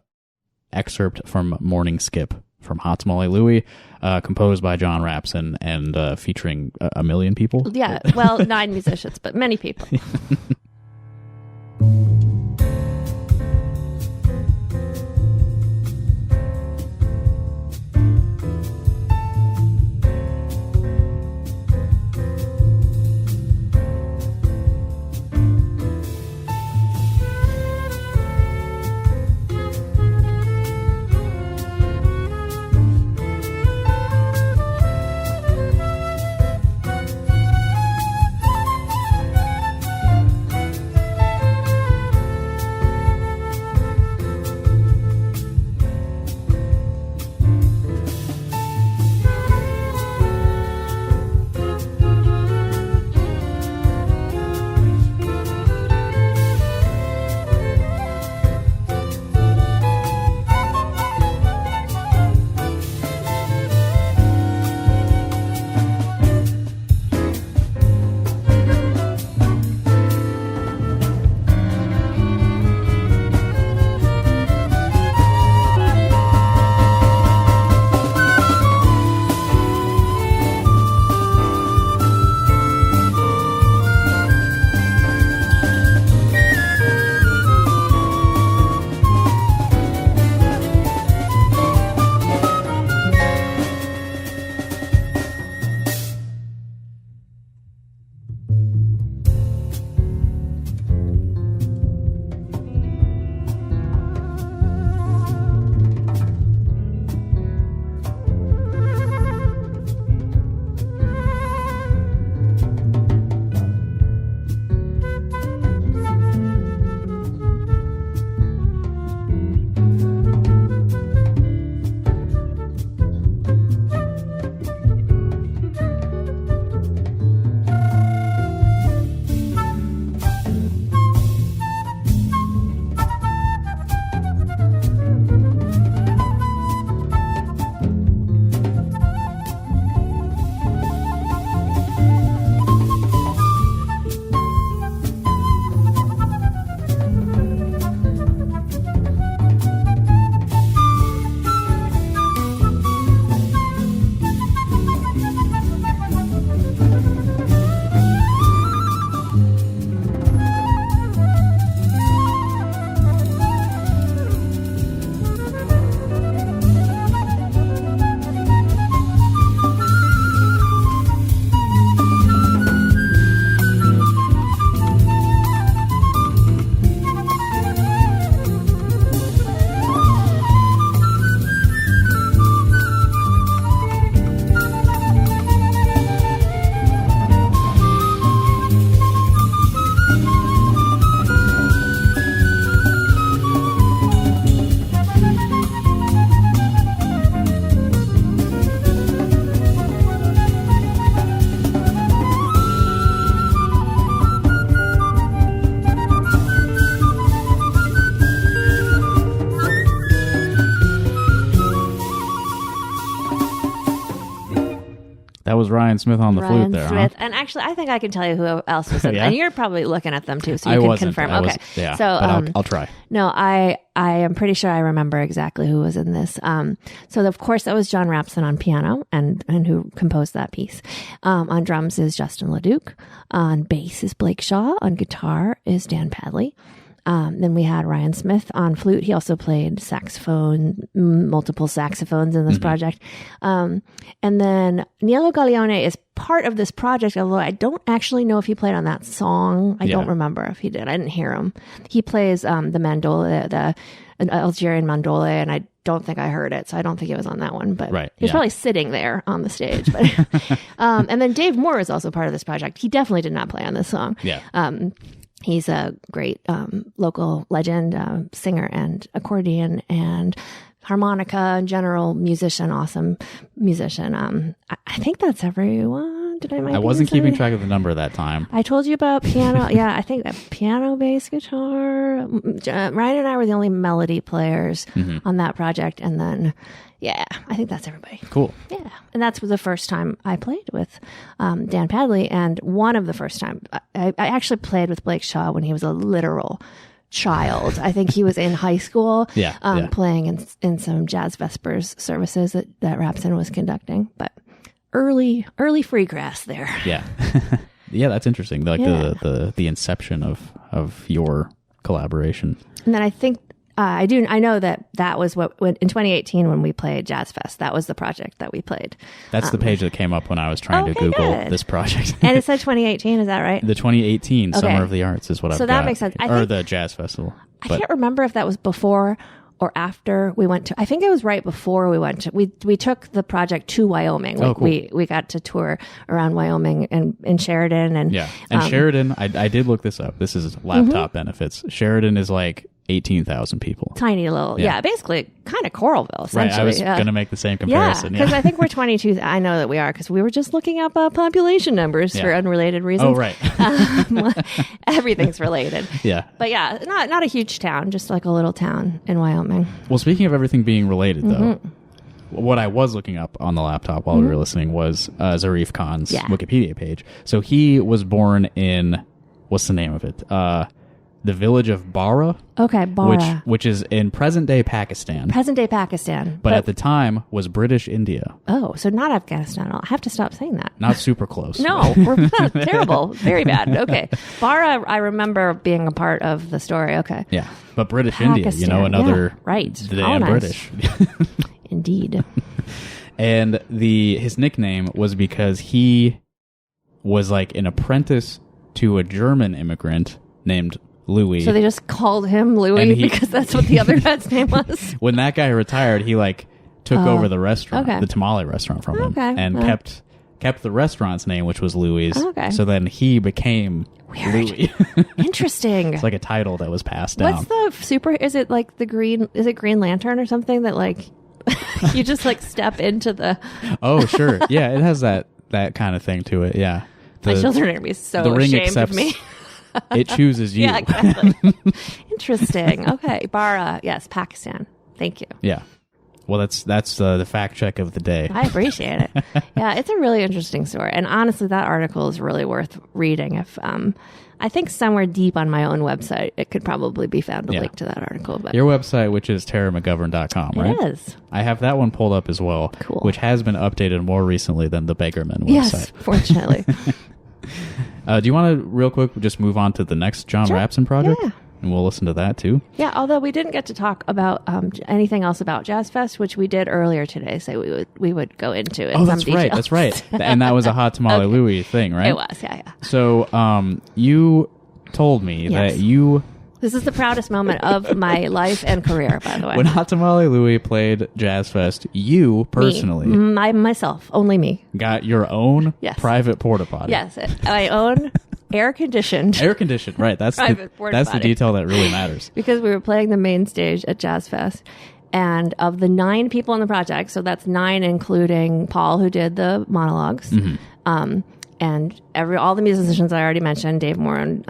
excerpt from Morning Skip from Hot Tamale Louie, composed by John Rapson and featuring a million people. Yeah, well, 9 musicians, but many people. That was Ryan Smith on the flute there, Smith. huh? And actually, I think I can tell you who else was in Yeah? And you're probably looking at them too, so you can confirm. Okay. Yeah, so, but I'll try. No, I am pretty sure I remember exactly who was in this. So of course that was John Rapson on piano and who composed that piece. On drums is Justin LeDuc. On bass is Blake Shaw. On guitar is Dan Padley. Then we had Ryan Smith on flute. He also played saxophone, multiple saxophones in this project. And then Nielo Gaglione is part of this project, although I don't actually know if he played on that song. I don't remember if he did. I didn't hear him. He plays the mandole, the Algerian mandole, and I don't think I heard it, so I don't think it was on that one. But he was probably sitting there on the stage. But and then Dave Moore is also part of this project. He definitely did not play on this song. Yeah. He's a great local legend, singer and accordion and harmonica, general musician, awesome musician. I think that's everyone. Did I wasn't keeping track of the number that time. I told you about piano. Yeah, I think piano, bass, guitar. Ryan and I were the only melody players on that project. And then, yeah, I think that's everybody. Cool. Yeah. And that's the first time I played with Dan Padley. And one of the first time I actually played with Blake Shaw when he was a literal child. I think he was in high school playing in some Jazz Vespers services that Rapson was conducting. But early free grass there. Yeah. Yeah, that's interesting. Like the inception of your collaboration. And then I think I know that was when in 2018 when we played Jazz Fest, that was the project that we played. That's the page that came up when I was trying to Google this project. And it said 2018, is that right? The 2018 Summer of the Arts is what I've got. So that makes sense. Or the Jazz Festival. I can't remember if that was before or after we went to, I think it was right before we went to, we took the project to Wyoming. Oh, cool. We got to tour around Wyoming and in Sheridan. And Sheridan, I did look this up. This is laptop benefits. Sheridan is like 18,000 people. Tiny little, basically kind of Coralville, essentially. Right, I was going to make the same comparison. Yeah, because I think we're 22. I know that we are because we were just looking up population numbers for unrelated reasons. Oh, right. Everything's related. Yeah. But yeah, not a huge town, just like a little town in Wyoming. Well, speaking of everything being related, though, what I was looking up on the laptop while we were listening was Zarif Khan's Wikipedia page. So he was born in, what's the name of it? The village of Bara. Okay, Bara. Which is in present-day Pakistan. Present-day Pakistan. But at the time was British India. Oh, so not Afghanistan at all. I have to stop saying that. Not super close. No, we're terrible. Very bad. Okay. Bara, I remember being a part of the story. Okay. Yeah, but British Pakistan, India, another... Yeah, right. The damn British. Indeed. And his nickname was because he was like an apprentice to a German immigrant named Louis. So they just called him Louis because that's what the other guy's name was? When that guy retired, he took over the restaurant, the tamale restaurant from him, and kept the restaurant's name, which was Louis. Okay. So then he became Louis. Interesting. It's like a title that was passed down. What's the is it like is it Green Lantern or something that like you just like step into the... Oh, sure. Yeah, it has that kind of thing to it. Yeah. My children are going to be so ashamed of me. It chooses you. Yeah, exactly. Interesting. Okay. Bara. Yes, Pakistan. Thank you. Yeah. Well, that's the fact check of the day. I appreciate it. Yeah, it's a really interesting story. And honestly, that article is really worth reading. If I think somewhere deep on my own website, it could probably be found a link to that article. But your website, which is taramcgovern.com, right? It is. I have that one pulled up as well, cool. Which has been updated more recently than the Beggarman website. Yes, fortunately. Do you want to, real quick, just move on to the next John Rapson project? Yeah. And we'll listen to that, too. Yeah, although we didn't get to talk about anything else about Jazz Fest, which we did earlier today, so we would go into in some detail. That's right. And that was a Hot Tamale Louie thing, right? It was, yeah. So you told me that you... This is the proudest moment of my life and career, by the way. When Hot Tamale Louie played Jazz Fest, you personally... myself, only me. Got your own private porta potty. Yes, my own air-conditioned. Air-conditioned, right. That's the detail that really matters. Because we were playing the main stage at Jazz Fest, and of the 9 people in the project, so that's 9 including Paul, who did the monologues, and all the musicians I already mentioned, Dave Moore and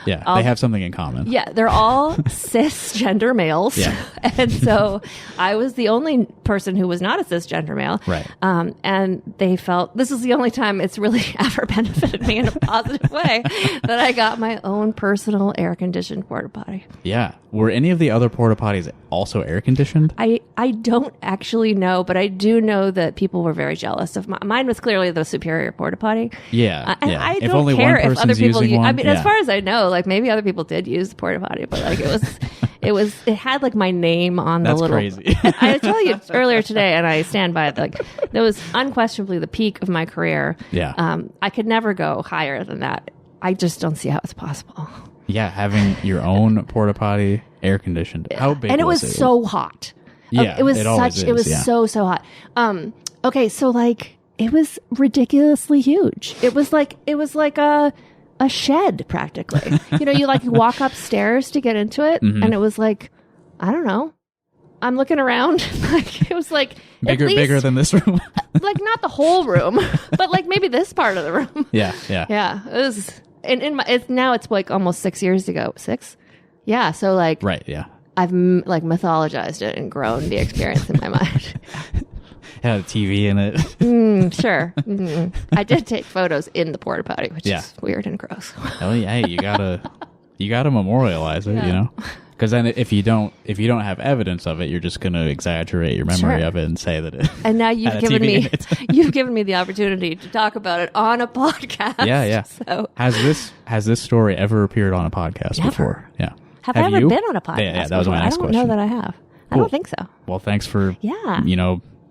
they have something in common. Yeah, they're all cisgender males. Yeah. And so I was the only person who was not a cisgender male. Right. And they felt this is the only time it's really ever benefited me in a positive way that I got my own personal air-conditioned porta potty. Yeah. Were any of the other porta potties also air-conditioned? I don't actually know, but I do know that people were very jealous of mine. Was clearly the superior porta potty. Yeah. And yeah. I if don't only care one if other people using one, I mean, as far as I know, like maybe other people did use the porta potty, but like it had like my name on That's the little. Crazy. I tell you earlier today, and I stand by it. Like that was unquestionably the peak of my career. Yeah. I could never go higher than that. I just don't see how it's possible. Yeah, having your own porta potty, air conditioned. How big? And it was so hot. Yeah, it was it is, so hot. Okay, so like it was ridiculously huge. It was like a shed practically. You like walk upstairs to get into it, and it was like, I don't know. I'm looking around. Like it was like bigger than this room. Like not the whole room, but like maybe this part of the room. Yeah. It was, and it's like almost 6 years ago. 6? Yeah. So like, right. Yeah. I've like mythologized it and grown the experience in my mind. Had a TV in it. Sure. Mm-hmm. I did take photos in the porta potty, which is weird and gross. Oh yeah, hey, you gotta memorialize it, because then if you don't have evidence of it, you're just gonna exaggerate your memory of it and say that it. And now you've given me the opportunity to talk about it on a podcast. Yeah. So has this story ever appeared on a podcast before? Yeah. Have I ever been on a podcast? Yeah, that was my next question. I don't know that I have. Cool. I don't think so. Well, thanks for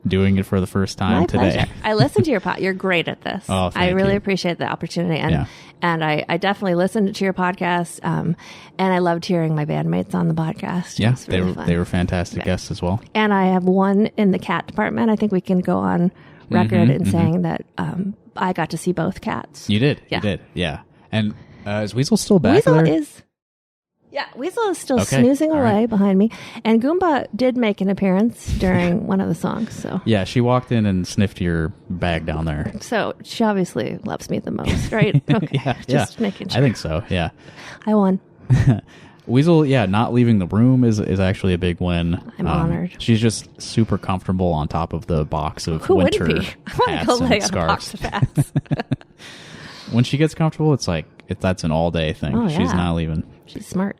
doing it for the first time my today. Pleasure. I listened to your podcast. You're great at this. Oh, thank you. I really appreciate the opportunity. And I definitely listened to your podcast. And I loved hearing my bandmates on the podcast. Yeah, really they were fantastic guests as well. And I have one in the cat department. I think we can go on record in saying that I got to see both cats. You did. Yeah. You did. Yeah. And is Weasel still back there? Weasel is still snoozing away behind me. And Goomba did make an appearance during one of the songs. So yeah, she walked in and sniffed your bag down there. So she obviously loves me the most, right? Okay. Just making sure. I think so, yeah. I won. Weasel, not leaving the room is actually a big win. I'm honored. She's just super comfortable on top of the box of Who winter wouldn't be? I want to go lay on a box of hats. When she gets comfortable, it's like that's an all-day thing. Oh, yeah. She's not leaving. She's smart.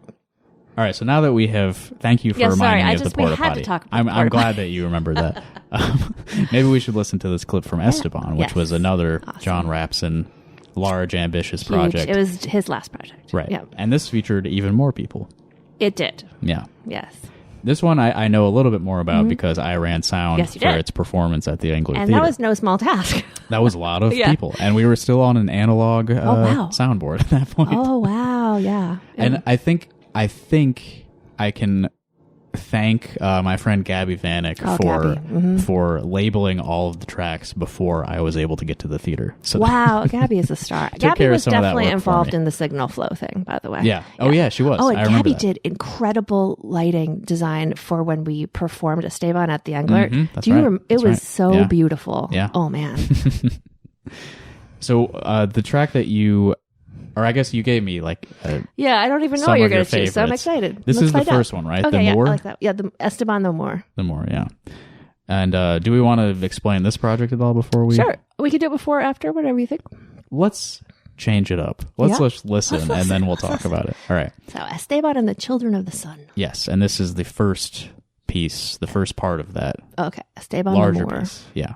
All right, so now that we have, thank you for reminding me of the porta potty. Had to talk about I'm glad that you remembered that. Maybe we should listen to this clip from Esteban, which was another John Rapson large, ambitious project. It was his last project. Right. Yeah. And this featured even more people. It did. Yeah. Yes. This one I know a little bit more about because I ran sound for its performance at the Engler Theater. And that was no small task. That was a lot of people. And we were still on an analog soundboard at that point. Oh, wow. Yeah. And I think I can thank my friend Gabby Vanek for labeling all of the tracks before I was able to get to the theater. So wow, Gabby is a star. Gabby was definitely involved in the signal flow thing, by the way. Yeah. Oh yeah, she was. Oh, and I Gabby did incredible lighting design for when we performed Esteban at the Engler. That's right. It was so beautiful. Yeah. Oh man. So the track that you, or I guess you gave me I don't even know what you're going to choose, so I'm excited. This is the first one, right? Okay, the Moor? I like that. Yeah, the Esteban the Moor. The Moor, yeah. And do we want to explain this project at all before we... Sure. We could do it before or after, whatever you think. Let's change it up. Let's just listen, and then we'll talk about it. All right. So, Esteban and the Children of the Sun. Yes, and this is the first piece, the first part of that. Okay, Esteban larger the Moor. Piece. Yeah.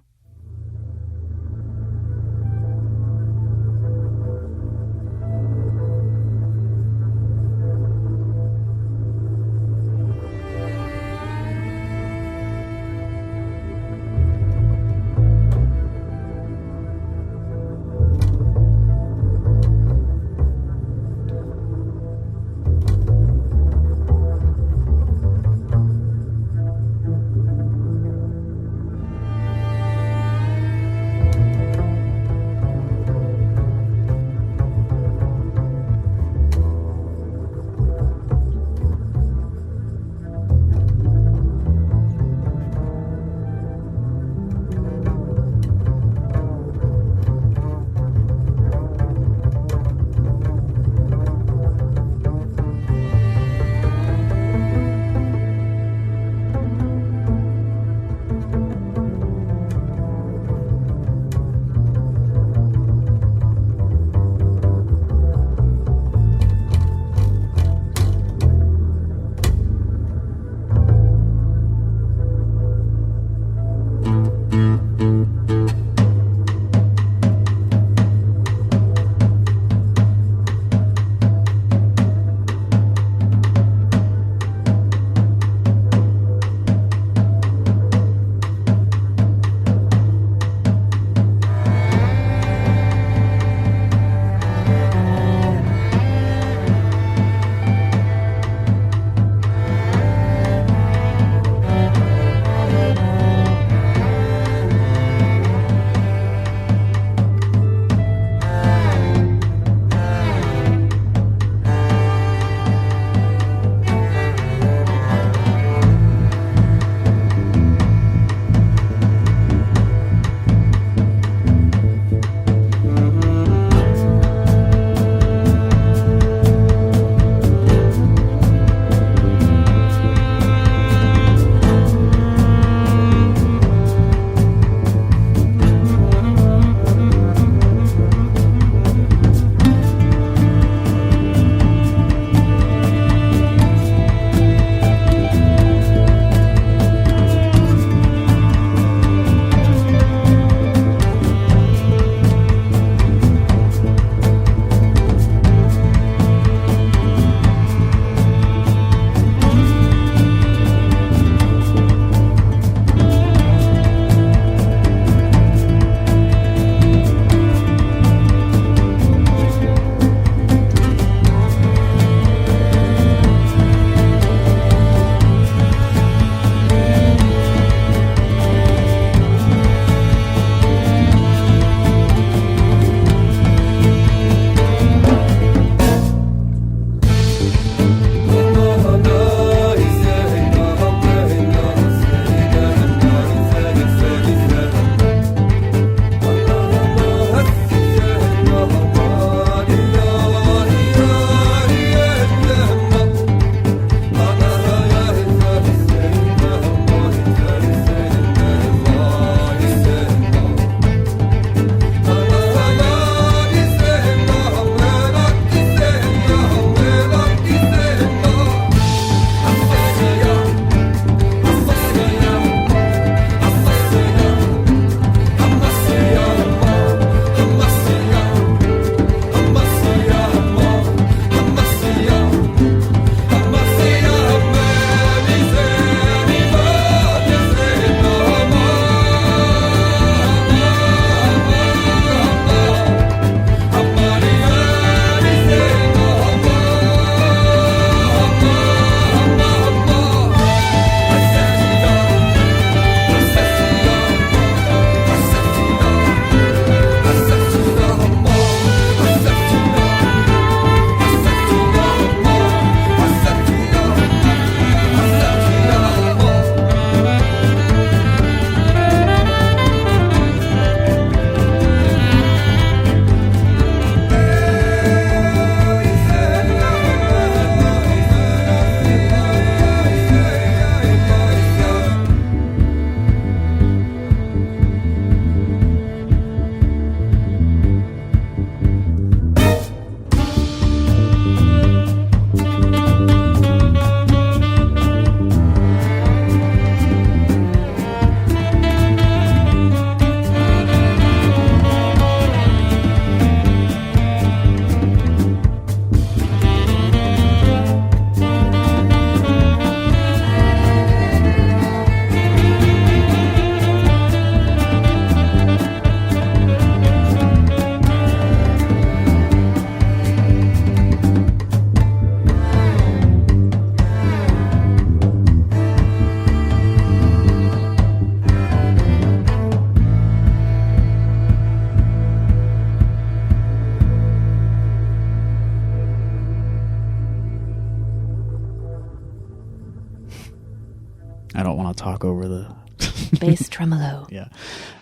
bass tremolo. Yeah.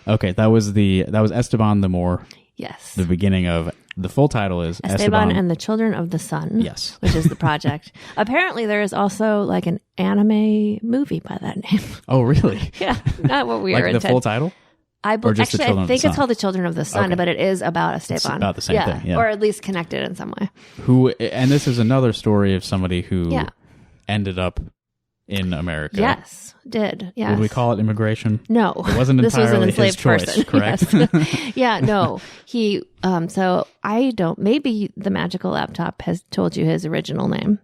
Okay, that was Esteban the Moor. Yes. The beginning of the full title is Esteban and the Children of the Sun. Yes. Which is the project. Apparently there is also like an anime movie by that name. Oh, really? Yeah. Not what we like are the full title? I think it's called The Children of the Sun, okay. but it is about Esteban. It's about the same thing, yeah. Or at least connected in some way. And this is another story of somebody who ended up in America. Yes, did. Yes. Would we call it immigration? No. It wasn't this was an entirely enslaved his choice, person. correct? Yes. Yeah, no. He, so I don't, maybe the magical laptop has told you his original name.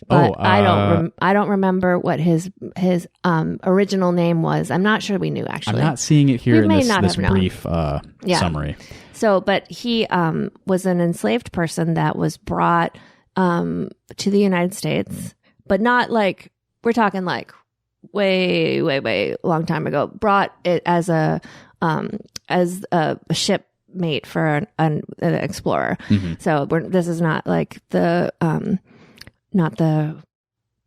But I don't remember what his original name was. I'm not sure we knew, actually. I'm not seeing it here in this brief summary. So, but he was an enslaved person that was brought to the United States, but not like, we're talking like way, way, way long time ago. Brought it as a shipmate for an explorer. Mm-hmm. So this is not like not the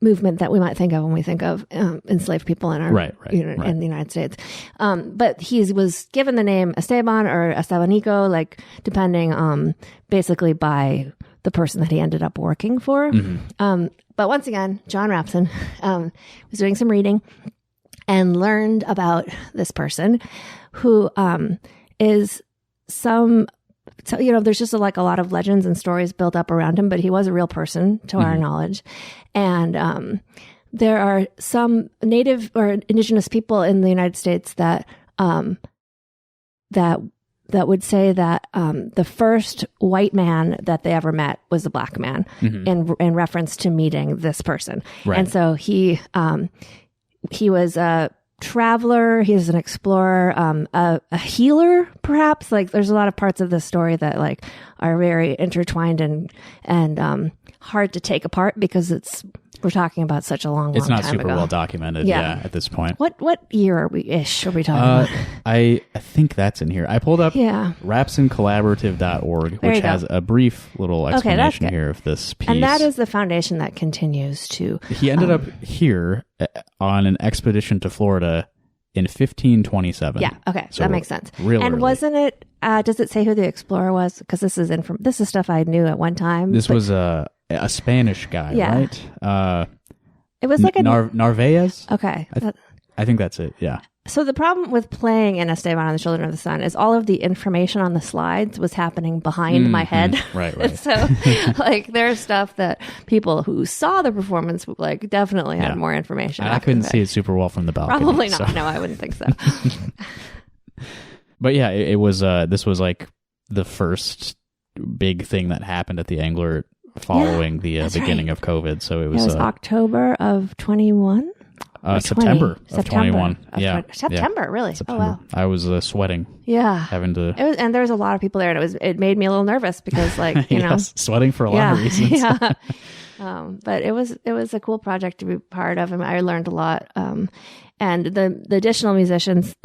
movement that we might think of when we think of enslaved people in our in the United States. But he was given the name Esteban or Estebanico, like depending basically by the person that he ended up working for. Mm-hmm. But once again, John Rapson was doing some reading and learned about this person who is some... So, there's just a lot of legends and stories built up around him, but he was a real person to our knowledge. And there are some native or indigenous people in the United States that would say that the first white man that they ever met was a black man in reference to meeting this person. Right. And so he was a traveler, he's an explorer, a healer, perhaps. Like there's a lot of parts of this story that like are very intertwined and hard to take apart because we're talking about such a long time ago. It's not super well documented, at this point. What year are we talking about? I think that's in here. I pulled up rapsoncollaborative.org, which has a brief little explanation here of this piece. And that is the foundation that continues to... He ended up here on an expedition to Florida in 1527. Yeah, okay, so that makes sense. Real and early. Wasn't it... does it say who the explorer was? Because this is stuff I knew at one time. This was a Spanish guy, right? It was like a... Narvaez? Okay. I think that's it, yeah. So the problem with playing in Esteban and the Children of the Sun is all of the information on the slides was happening behind my head. Right. So like there's stuff that people who saw the performance like definitely had more information. I couldn't see it super well from the balcony. Probably not. So. No, I wouldn't think so. But yeah, it was this was like the first big thing that happened at the Angler following the beginning of COVID. So it was October of 21. September of 21. September, really? September. Oh, wow. I was sweating. Yeah. Having to... and there was a lot of people there, and it made me a little nervous because, like, you know... Sweating for a lot of reasons. Yeah. But it was a cool project to be part of, and I learned a lot. And the additional musicians...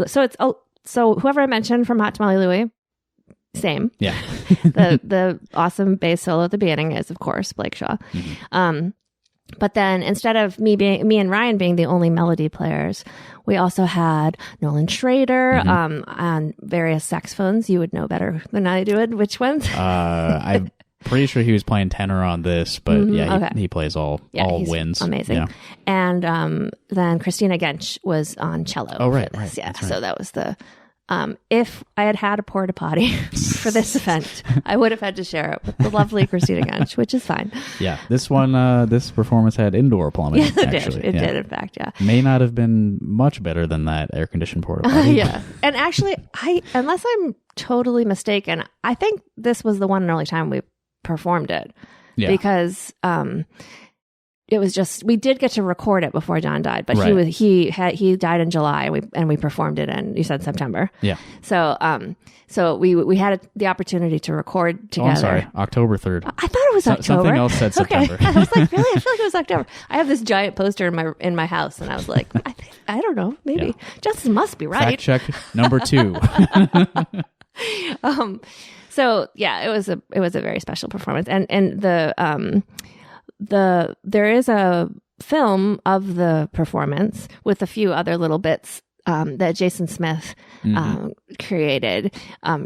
So whoever I mentioned from Hot Tamale Louie, same. Yeah. the awesome bass solo at the beginning is, of course, Blake Shaw. Mm-hmm. But then instead of me and Ryan being the only melody players, we also had Nolan Schrader on various saxophones. You would know better than I do it. Which ones? I'm pretty sure he was playing tenor on this, but he plays all winds. Amazing. Yeah. And then Christina Gensch was on cello. Oh, right. For this. Right. Yeah. So that was the... if I had a porta potty for this event, I would have had to share it with the lovely Christina Gensch, which is fine. Yeah, this one, this performance had indoor plumbing. Yes, it did. It did, in fact, yeah. May not have been much better than that air-conditioned porta potty. Yeah, and actually, unless I'm totally mistaken, I think this was the one and only time we performed it. Yeah. Because it was just, we did get to record it before John died, but he died in July and we performed it in, you said September. Yeah. So we had the opportunity to record together. Oh, I'm sorry. October 3rd. I thought it was October. Something else said September. Okay. I was like, really? I feel like it was October. I have this giant poster in my house, and I was like, I don't know, maybe. Yeah. Justice must be right. Fact check number 2. So yeah, it was a very special performance, and there is a film of the performance with a few other little bits that Jason Smith created.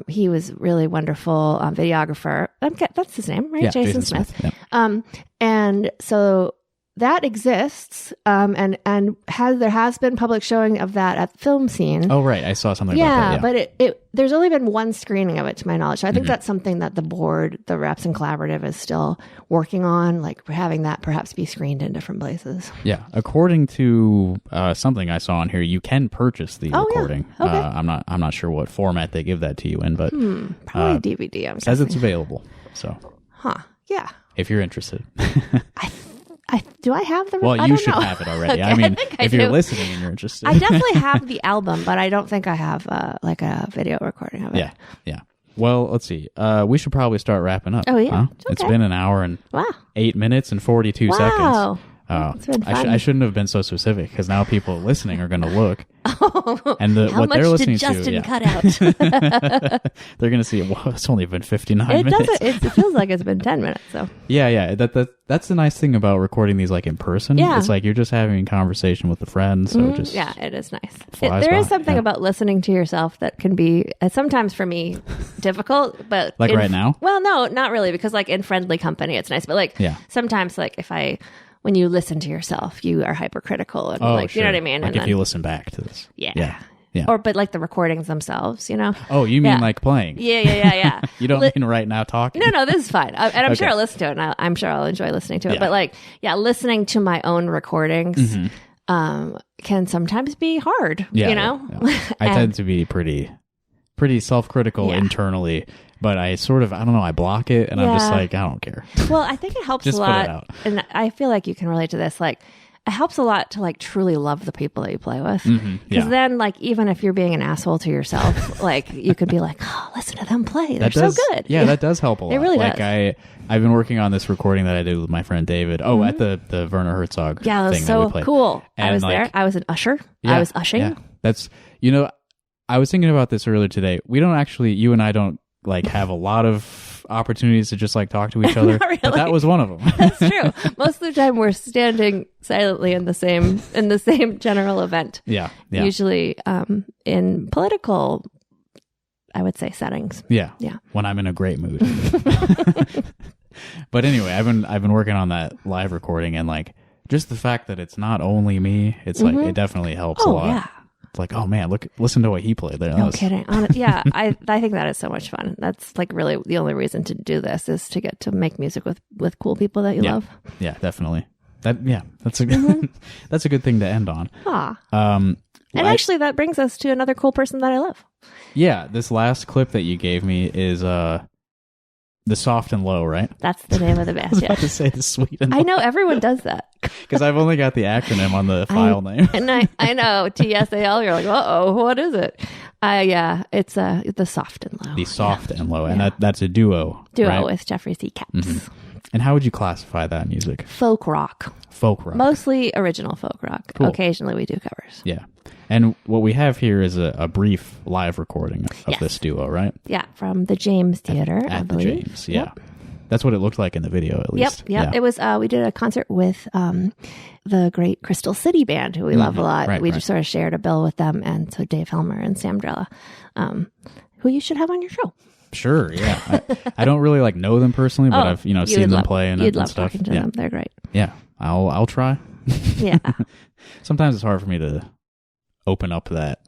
He was really wonderful videographer. That's his name, right? Yeah, Jason Smith. Yeah. And so that exists, and there has been public showing of that at the Film Scene. Oh, right. I saw something about that. Yeah, but there's only been one screening of it to my knowledge. So I think that's something that the board, the Reps and Collaborative, is still working on, like having that perhaps be screened in different places. Yeah. According to something I saw on here, you can purchase the recording. Yeah. Okay. I'm not sure what format they give that to you in, but probably DVD. I'm says guessing. it's available. So, yeah. If you're interested. Do I have the? Well, I you don't should know. have it already. Okay, I mean, if you're do. listening and you're interested, I definitely have the album, but I don't think I have like a video recording of it. Yeah. Well, let's see. We should probably start wrapping up. Oh yeah, huh? Okay. It's been an hour and 8 minutes and 42 Wow. seconds. It's been fun. I shouldn't have been so specific because now people listening are going to look. And How what much they're did listening Justin to, cut out? they're going to see. Well, it's only been 59 It minutes. doesn't. It feels like it's been 10 minutes. So Yeah. That's the nice thing about recording these like in person. Yeah. It's like you're just having a conversation with a friend. So just yeah, it is nice. flies There is by. something Yeah. about listening to yourself that can be sometimes for me difficult, but Like right now? Well, no, not really, because like in friendly company, it's nice. But like sometimes, like when you listen to yourself, you are hypercritical and sure. you know what I mean. Like and if then, you listen back to this. Yeah. Yeah. But like the recordings themselves, you know. Oh, you mean Yeah. like playing? Yeah. You don't mean right now talking? No, this is fine. And I'm Okay. sure I'll listen to it, and I'm sure I'll enjoy listening to it. Yeah. But like, listening to my own recordings can sometimes be hard, you know? Yeah. I tend to be pretty self-critical internally, but I don't know, I block it and I'm just like, I don't care. Well, I think it helps Just a put it lot. out. And I feel like you can relate to this. Like, it helps a lot to like truly love the people that you play with. Because then, like, even if you're being an asshole to yourself, like, you could be like, oh, listen to them play. They're so good. Yeah, that does help a lot. It really like does. I've been working on this recording that I did with my friend David. Oh, at the Werner Herzog Yeah, it was thing so that we played. cool. And I was like, there. I was an usher. Yeah, I was ushing. Yeah. That's, I was thinking about this earlier today. You and I don't like have a lot of opportunities to just like talk to each other. Really. But that was one of them. That's true. Most of the time we're standing silently in the same general event. Yeah. Usually in political, I would say, settings. Yeah. Yeah. When I'm in a great mood. But anyway, I've been working on that live recording, and like just the fact that it's not only me, it's like it definitely helps a lot. Yeah. It's like, oh man, listen to what he played there. No kidding. Yeah, I think that is so much fun. That's like really the only reason to do this is to get to make music with cool people that you love. Yeah, definitely. That's a good that's a good thing to end on. And actually, that brings us to another cool person that I love. Yeah, this last clip that you gave me is the soft and low, right? That's the name of the band. I was about to say the sweet and low. I know everyone does that because I've only got the acronym on the file name. And I know TSAL. You're like, what is it? It's the soft and low. The soft and low, and that's a duo. Right? With Jeffrey C. Capps. Mm-hmm. And how would you classify that music? Folk rock. Folk rock. Mostly original folk rock. Cool. Occasionally we do covers. Yeah. And what we have here is a brief live recording of this duo, right? Yeah, from the James Theater, I at the believe. James, yeah. Yep. That's what it looked like in the video, at least. Yep. Yeah. It was, we did a concert with the great Crystal City Band, who we love a lot. Right, we just sort of shared a bill with them, and so Dave Helmer and Sam Drella, who you should have on your show. Sure, yeah. I don't really like know them personally, but I've seen them play and you'd love stuff. talking to them. They're great. Yeah, I'll try. Yeah. Sometimes it's hard for me to open up that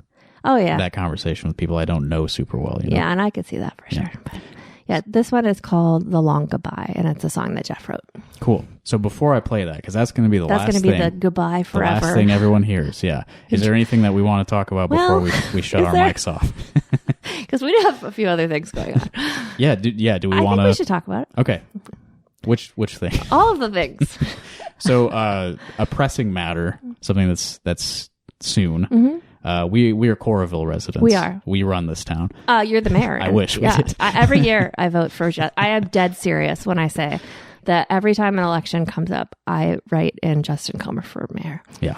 conversation with people I don't know super well. Yeah, and I could see that for sure. But yeah, this one is called "The Long Goodbye," and it's a song that Jeff wrote. Cool. So before I play that, because that's going to be the last thing. That's going to be the goodbye forever. The last thing everyone hears. Yeah. Is there anything that we want to talk about before we shut our mics off? Because we do have a few other things going on. Yeah. Do we want to? I think we should talk about it. Okay. Which thing? All of the things. So a pressing matter, something that's soon. Mm-hmm. We are Coralville residents. We are. We run this town. You're the mayor. I wish we did. Every year I vote for I am dead serious when I say that every time an election comes up, I write in Justin Comer for mayor. Yeah.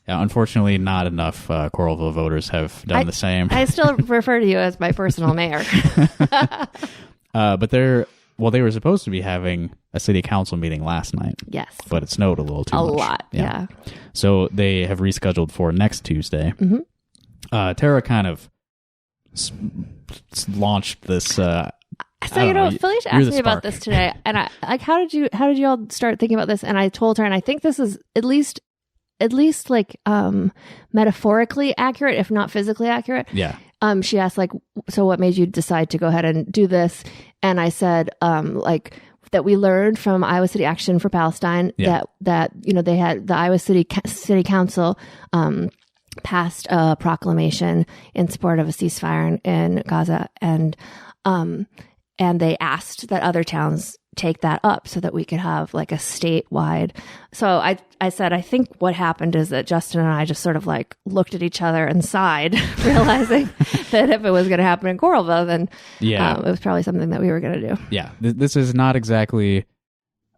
Unfortunately, not enough Coralville voters have done the same. I still refer to you as my personal mayor. But they were supposed to be having a city council meeting last night. Yes. But it snowed a little too much. A lot, yeah. So they have rescheduled for next Tuesday. Mm-hmm. Tara kind of launched this. So Felicia asked me about this today, and I like, how did you all start thinking about this? And I told her, and I think this is at least like metaphorically accurate, if not physically accurate. Yeah. She asked, like, so what made you decide to go ahead and do this? And I said, like, that we learned from Iowa City Action for Palestine that they had the Iowa City Council passed a proclamation in support of a ceasefire in Gaza, and they asked that other towns take that up so that we could have like a statewide. So I said, I think what happened is that Justin and I just sort of like looked at each other and sighed, realizing that if it was going to happen in Coralville, then it was probably something that we were going to do. Yeah, this is not exactly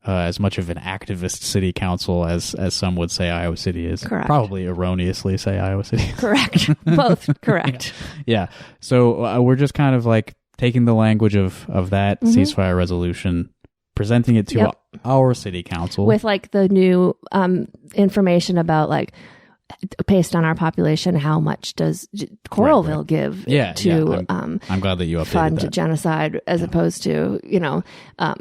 as much of an activist city council as some would say Iowa City is. Correct. Probably erroneously say Iowa City. Correct. Both correct. Yeah. So we're just kind of like taking the language of that ceasefire resolution, presenting it to our city council with like the new information about like, based on our population, how much does Coralville give to I'm glad that you updated fund that. genocide as opposed to,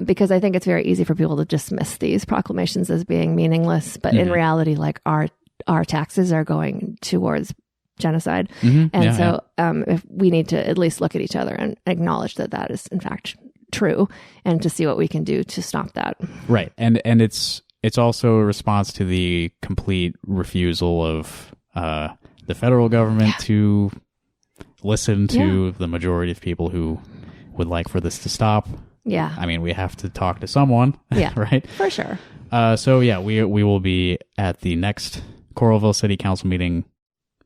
because I think it's very easy for people to dismiss these proclamations as being meaningless, but in reality, like our taxes are going towards genocide. If we need to at least look at each other and acknowledge that is in fact true, and to see what we can do to stop that. Right. And it's also a response to the complete refusal of the federal government to listen to the majority of people who would like for this to stop. Yeah. I mean, we have to talk to someone. Yeah. Right? For sure. We will be at the next Coralville City Council meeting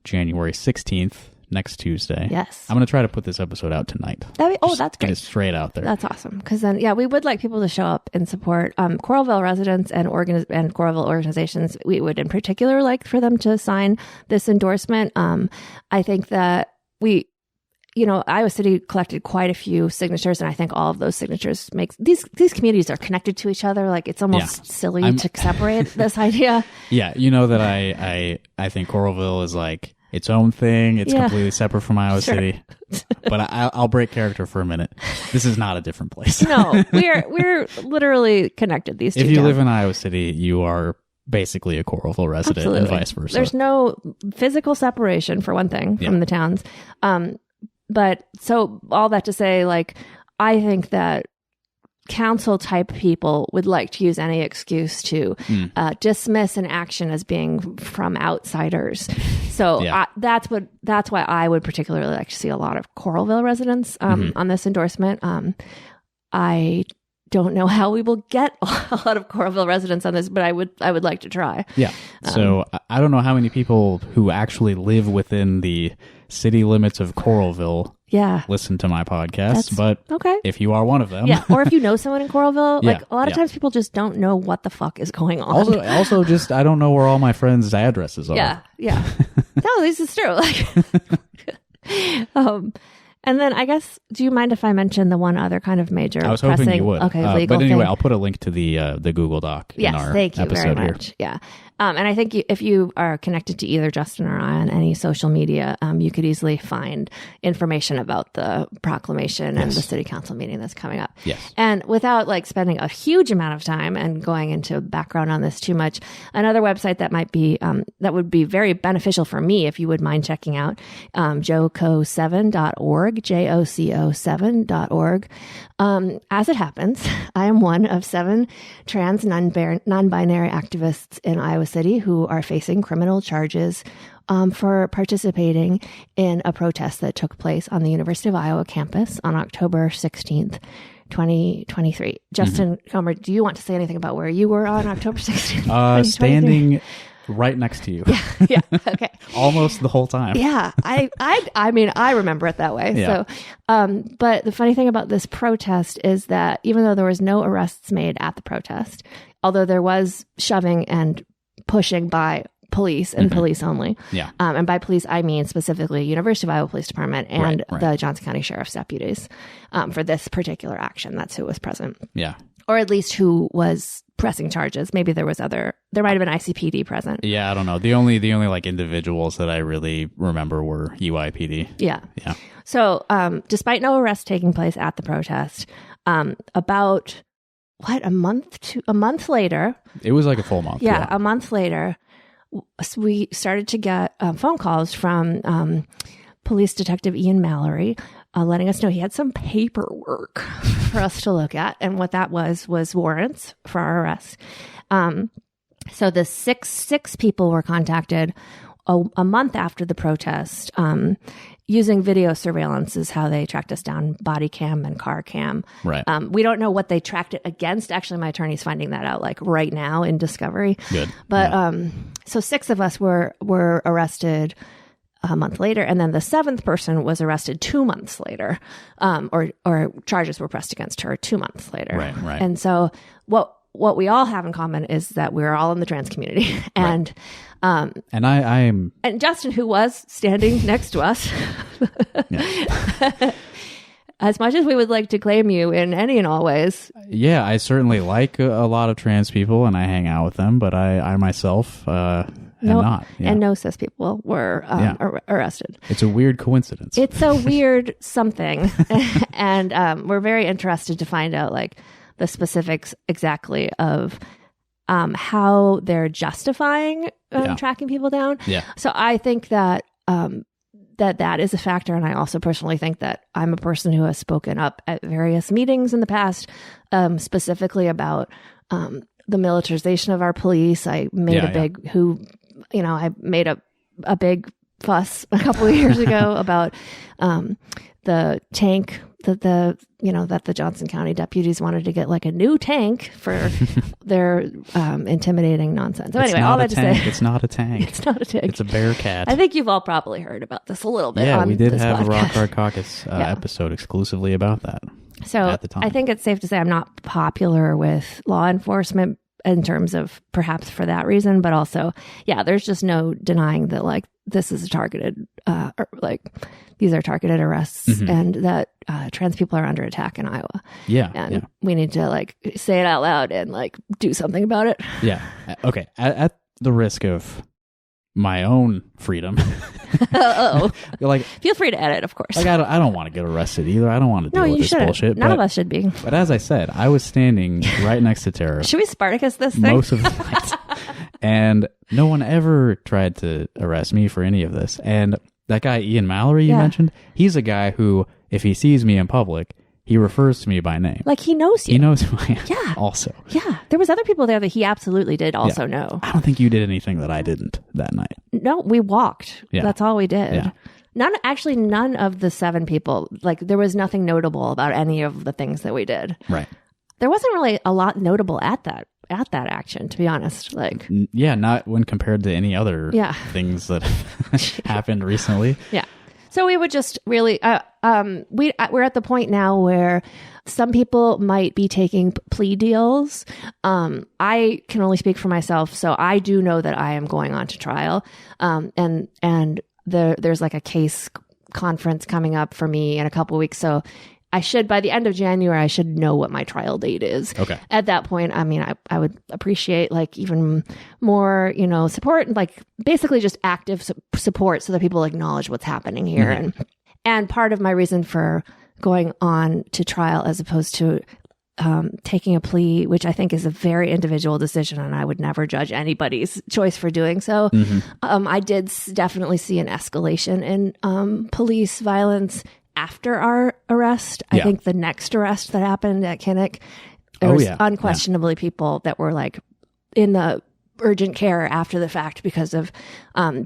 January 16th, next Tuesday. Yes. I'm going to try to put this episode out tonight. That's great. Get it straight out there. That's awesome. Because then, we would like people to show up and support Coralville residents and Coralville organizations. We would in particular like for them to sign this endorsement. I think that Iowa City collected quite a few signatures, and I think all of those signatures make these communities are connected to each other. Like, it's almost silly to separate this idea. Yeah. You know that I think Coralville is like its own thing. It's completely separate from Iowa City. But I'll break character for a minute. This is not a different place. No, we're literally connected. These two. If you live in Iowa City, you are basically a Coralville resident. Absolutely. And vice versa. There's no physical separation, for one thing, from the towns. But so all that to say, like, I think that council type people would like to use any excuse to dismiss an action as being from outsiders. So that's why I would particularly like to see a lot of Coralville residents on this endorsement. I don't know how we will get a lot of Coralville residents on this, but I would like to try. Yeah. So I don't know how many people who actually live within the city limits of Coralville listen to my podcast, but if you are one of them. Yeah, or if you know someone in Coralville, like a lot of times people just don't know what the fuck is going on. Also just, I don't know where all my friends' addresses are. Yeah. No, this is true. Like, and then I guess, do you mind if I mention the one other kind of major I was hoping you would. Legal but anyway, thing? I'll put a link to the Google Doc in our thank you episode very much. here. Yeah. And I think if you are connected to either Justin or I on any social media, you could easily find information about the proclamation and the city council meeting that's coming up. Yes. And without like spending a huge amount of time and going into background on this too much, another website that might be, that would be very beneficial for me if you would mind checking out, joco7.org, joco7.org. As it happens, I am one of 7 trans non-binary activists in Iowa City who are facing criminal charges for participating in a protest that took place on the University of Iowa campus on October 16th, 2023. Justin Comer, do you want to say anything about where you were on October 16th? Standing right next to you. Yeah. Okay. Almost the whole time. Yeah. I mean, I remember it that way. Yeah. So, but the funny thing about this protest is that even though there was no arrests made at the protest, although there was shoving and pushing by police and police only. Yeah. And by police, I mean specifically University of Iowa Police Department and the Johnson County Sheriff's deputies for this particular action. That's who was present. Yeah. or at least who was pressing charges. Maybe there might have been ICPD present. Yeah, I don't know. The only like individuals that I really remember were UIPD. Yeah. Yeah. So, despite no arrest taking place at the protest, about a month later. It was like a full month. Yeah, a month later, we started to get phone calls from Police Detective Ian Mallory, letting us know he had some paperwork for us to look at, and what that was warrants for our arrest. So the six people were contacted a month after the protest, using video surveillance is how they tracked us down, body cam and car cam. Right. We don't know what they tracked it against. Actually, my attorney's finding that out like right now in discovery. Good. But so 6 of us were arrested a month later, and then the 7th person was arrested 2 months later, or charges were pressed against her 2 months later. Right. And so what we all have in common is that we're all in the trans community, and and I am, and Justin, who was standing next to us, as much as we would like to claim you in any and all ways. Yeah, I certainly like a lot of trans people, and I hang out with them, but I myself am not. Yeah. And no cis people were arrested. It's a weird coincidence. It's a weird something, and we're very interested to find out like the specifics exactly of how they're justifying tracking people down. Yeah. So I think that that is a factor, and I also personally think that I'm a person who has spoken up at various meetings in the past, specifically about the militarization of our police. I made I made a big fuss a couple of years ago about the tank that the Johnson County deputies wanted to get like a new tank for their intimidating nonsense. So anyway, all that to say, it's not a tank. It's not a tank. It's a Bearcat. I think you've all probably heard about this a little bit. Yeah, on we did this have podcast. a Rock Hard Caucus episode exclusively about that. So at the time. I think it's safe to say I'm not popular with law enforcement in terms of perhaps for that reason, but also, there's just no denying that like this is a targeted, these are targeted arrests, and that trans people are under attack in Iowa. Yeah, and we need to like say it out loud and like do something about it. Yeah. Okay. At the risk of my own freedom. Like, feel free to edit, of course. Like, I don't want to get arrested either. I don't want to deal with this bullshit. None of us should be. But as I said, I was standing right next to Tara. Should we Spartacus this thing? Most of the night. And no one ever tried to arrest me for any of this. And that guy, Ian Mallory, you mentioned, he's a guy who, if he sees me in public, he refers to me by name. Like he knows you. He knows who I am. Yeah. Also. Yeah. There was other people there that he absolutely did also know. I don't think you did anything that I didn't that night. No, we walked. Yeah. That's all we did. Yeah. None of the 7 people, like there was nothing notable about any of the things that we did. Right. There wasn't really a lot notable at that action, to be honest. Like, not when compared to any other things that happened recently. Yeah. So we would just really, we're at the point now where some people might be taking plea deals. I can only speak for myself, so I do know that I am going on to trial. And there's like a case conference coming up for me in a couple of weeks. So by the end of January, I should know what my trial date is. Okay. At that point, I mean, I would appreciate like even more, support and like basically just active support so that people acknowledge what's happening here. Mm-hmm. And part of my reason for going on to trial as opposed to taking a plea, which I think is a very individual decision, and I would never judge anybody's choice for doing so. Mm-hmm. I did definitely see an escalation in police violence after our arrest. I think the next arrest that happened at Kinnick, there was unquestionably people that were like in the urgent care after the fact because of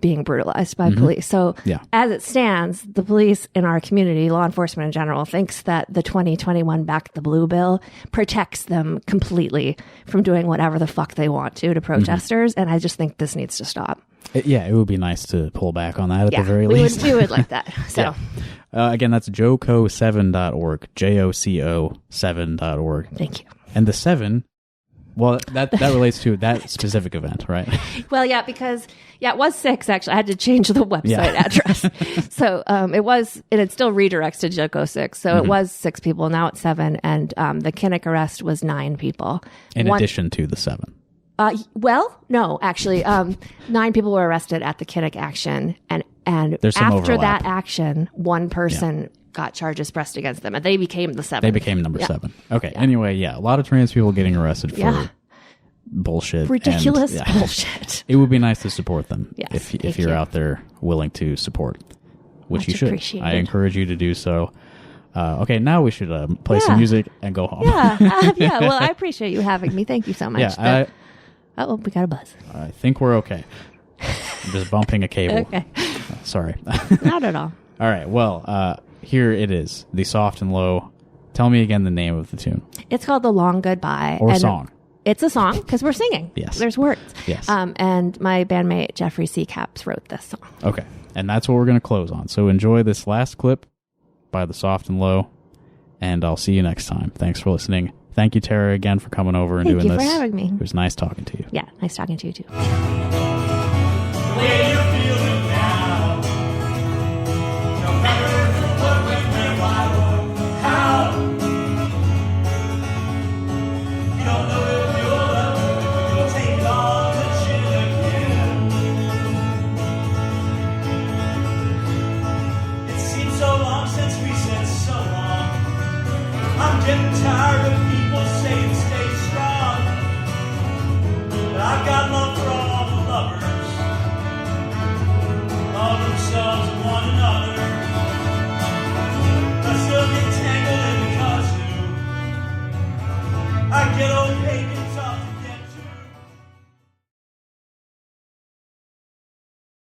being brutalized by police. So as it stands, the police in our community, law enforcement in general, thinks that the 2021 Back the Blue bill protects them completely from doing whatever the fuck they want to protesters. And I just think this needs to stop. It would be nice to pull back on that at the very least. We would like that. So again, that's joco7.org, JOCO7.org. Thank you. And the 7 Well, that relates to that specific event, right? Well, yeah, because it was 6 actually. I had to change the website address, so it was, and it still redirects to Joko 6. So it was 6 people. Now it's 7, and the Kinnick arrest was 9 people. In addition to the 7. Well, no, actually, 9 people were arrested at the Kinnick action, and after overlap. that action, 1 person got charges pressed against them, and they became the 7th. They became number 7. Okay. Yeah. Anyway, a lot of trans people getting arrested for bullshit, ridiculous bullshit. It would be nice to support them if you're out there willing to support, which you should. Appreciated. I encourage you to do so. Okay, now we should play some music and go home. Yeah. Well, I appreciate you having me. Thank you so much. Oh, we got a buzz. I think we're okay. I'm just bumping a cable. Okay. Sorry. Not at all. All right. Well, here it is, the Soft and Low. Tell me again the name of the tune. It's called The Long Goodbye. Or song. It's a song because we're singing. Yes. There's words. Yes. And my bandmate Jeffrey C. Capps wrote this song. Okay. And that's what we're going to close on. So enjoy this last clip by the Soft and Low, and I'll see you next time. Thanks for listening. Thank you, Tara, again for coming over and doing this. Thank you for having me. It was nice talking to you. Yeah, nice talking to you too. Getting tired of people saying stay strong, but I've got love for all the lovers, all themselves and one another. I still get tangled in the costume. I get old pagans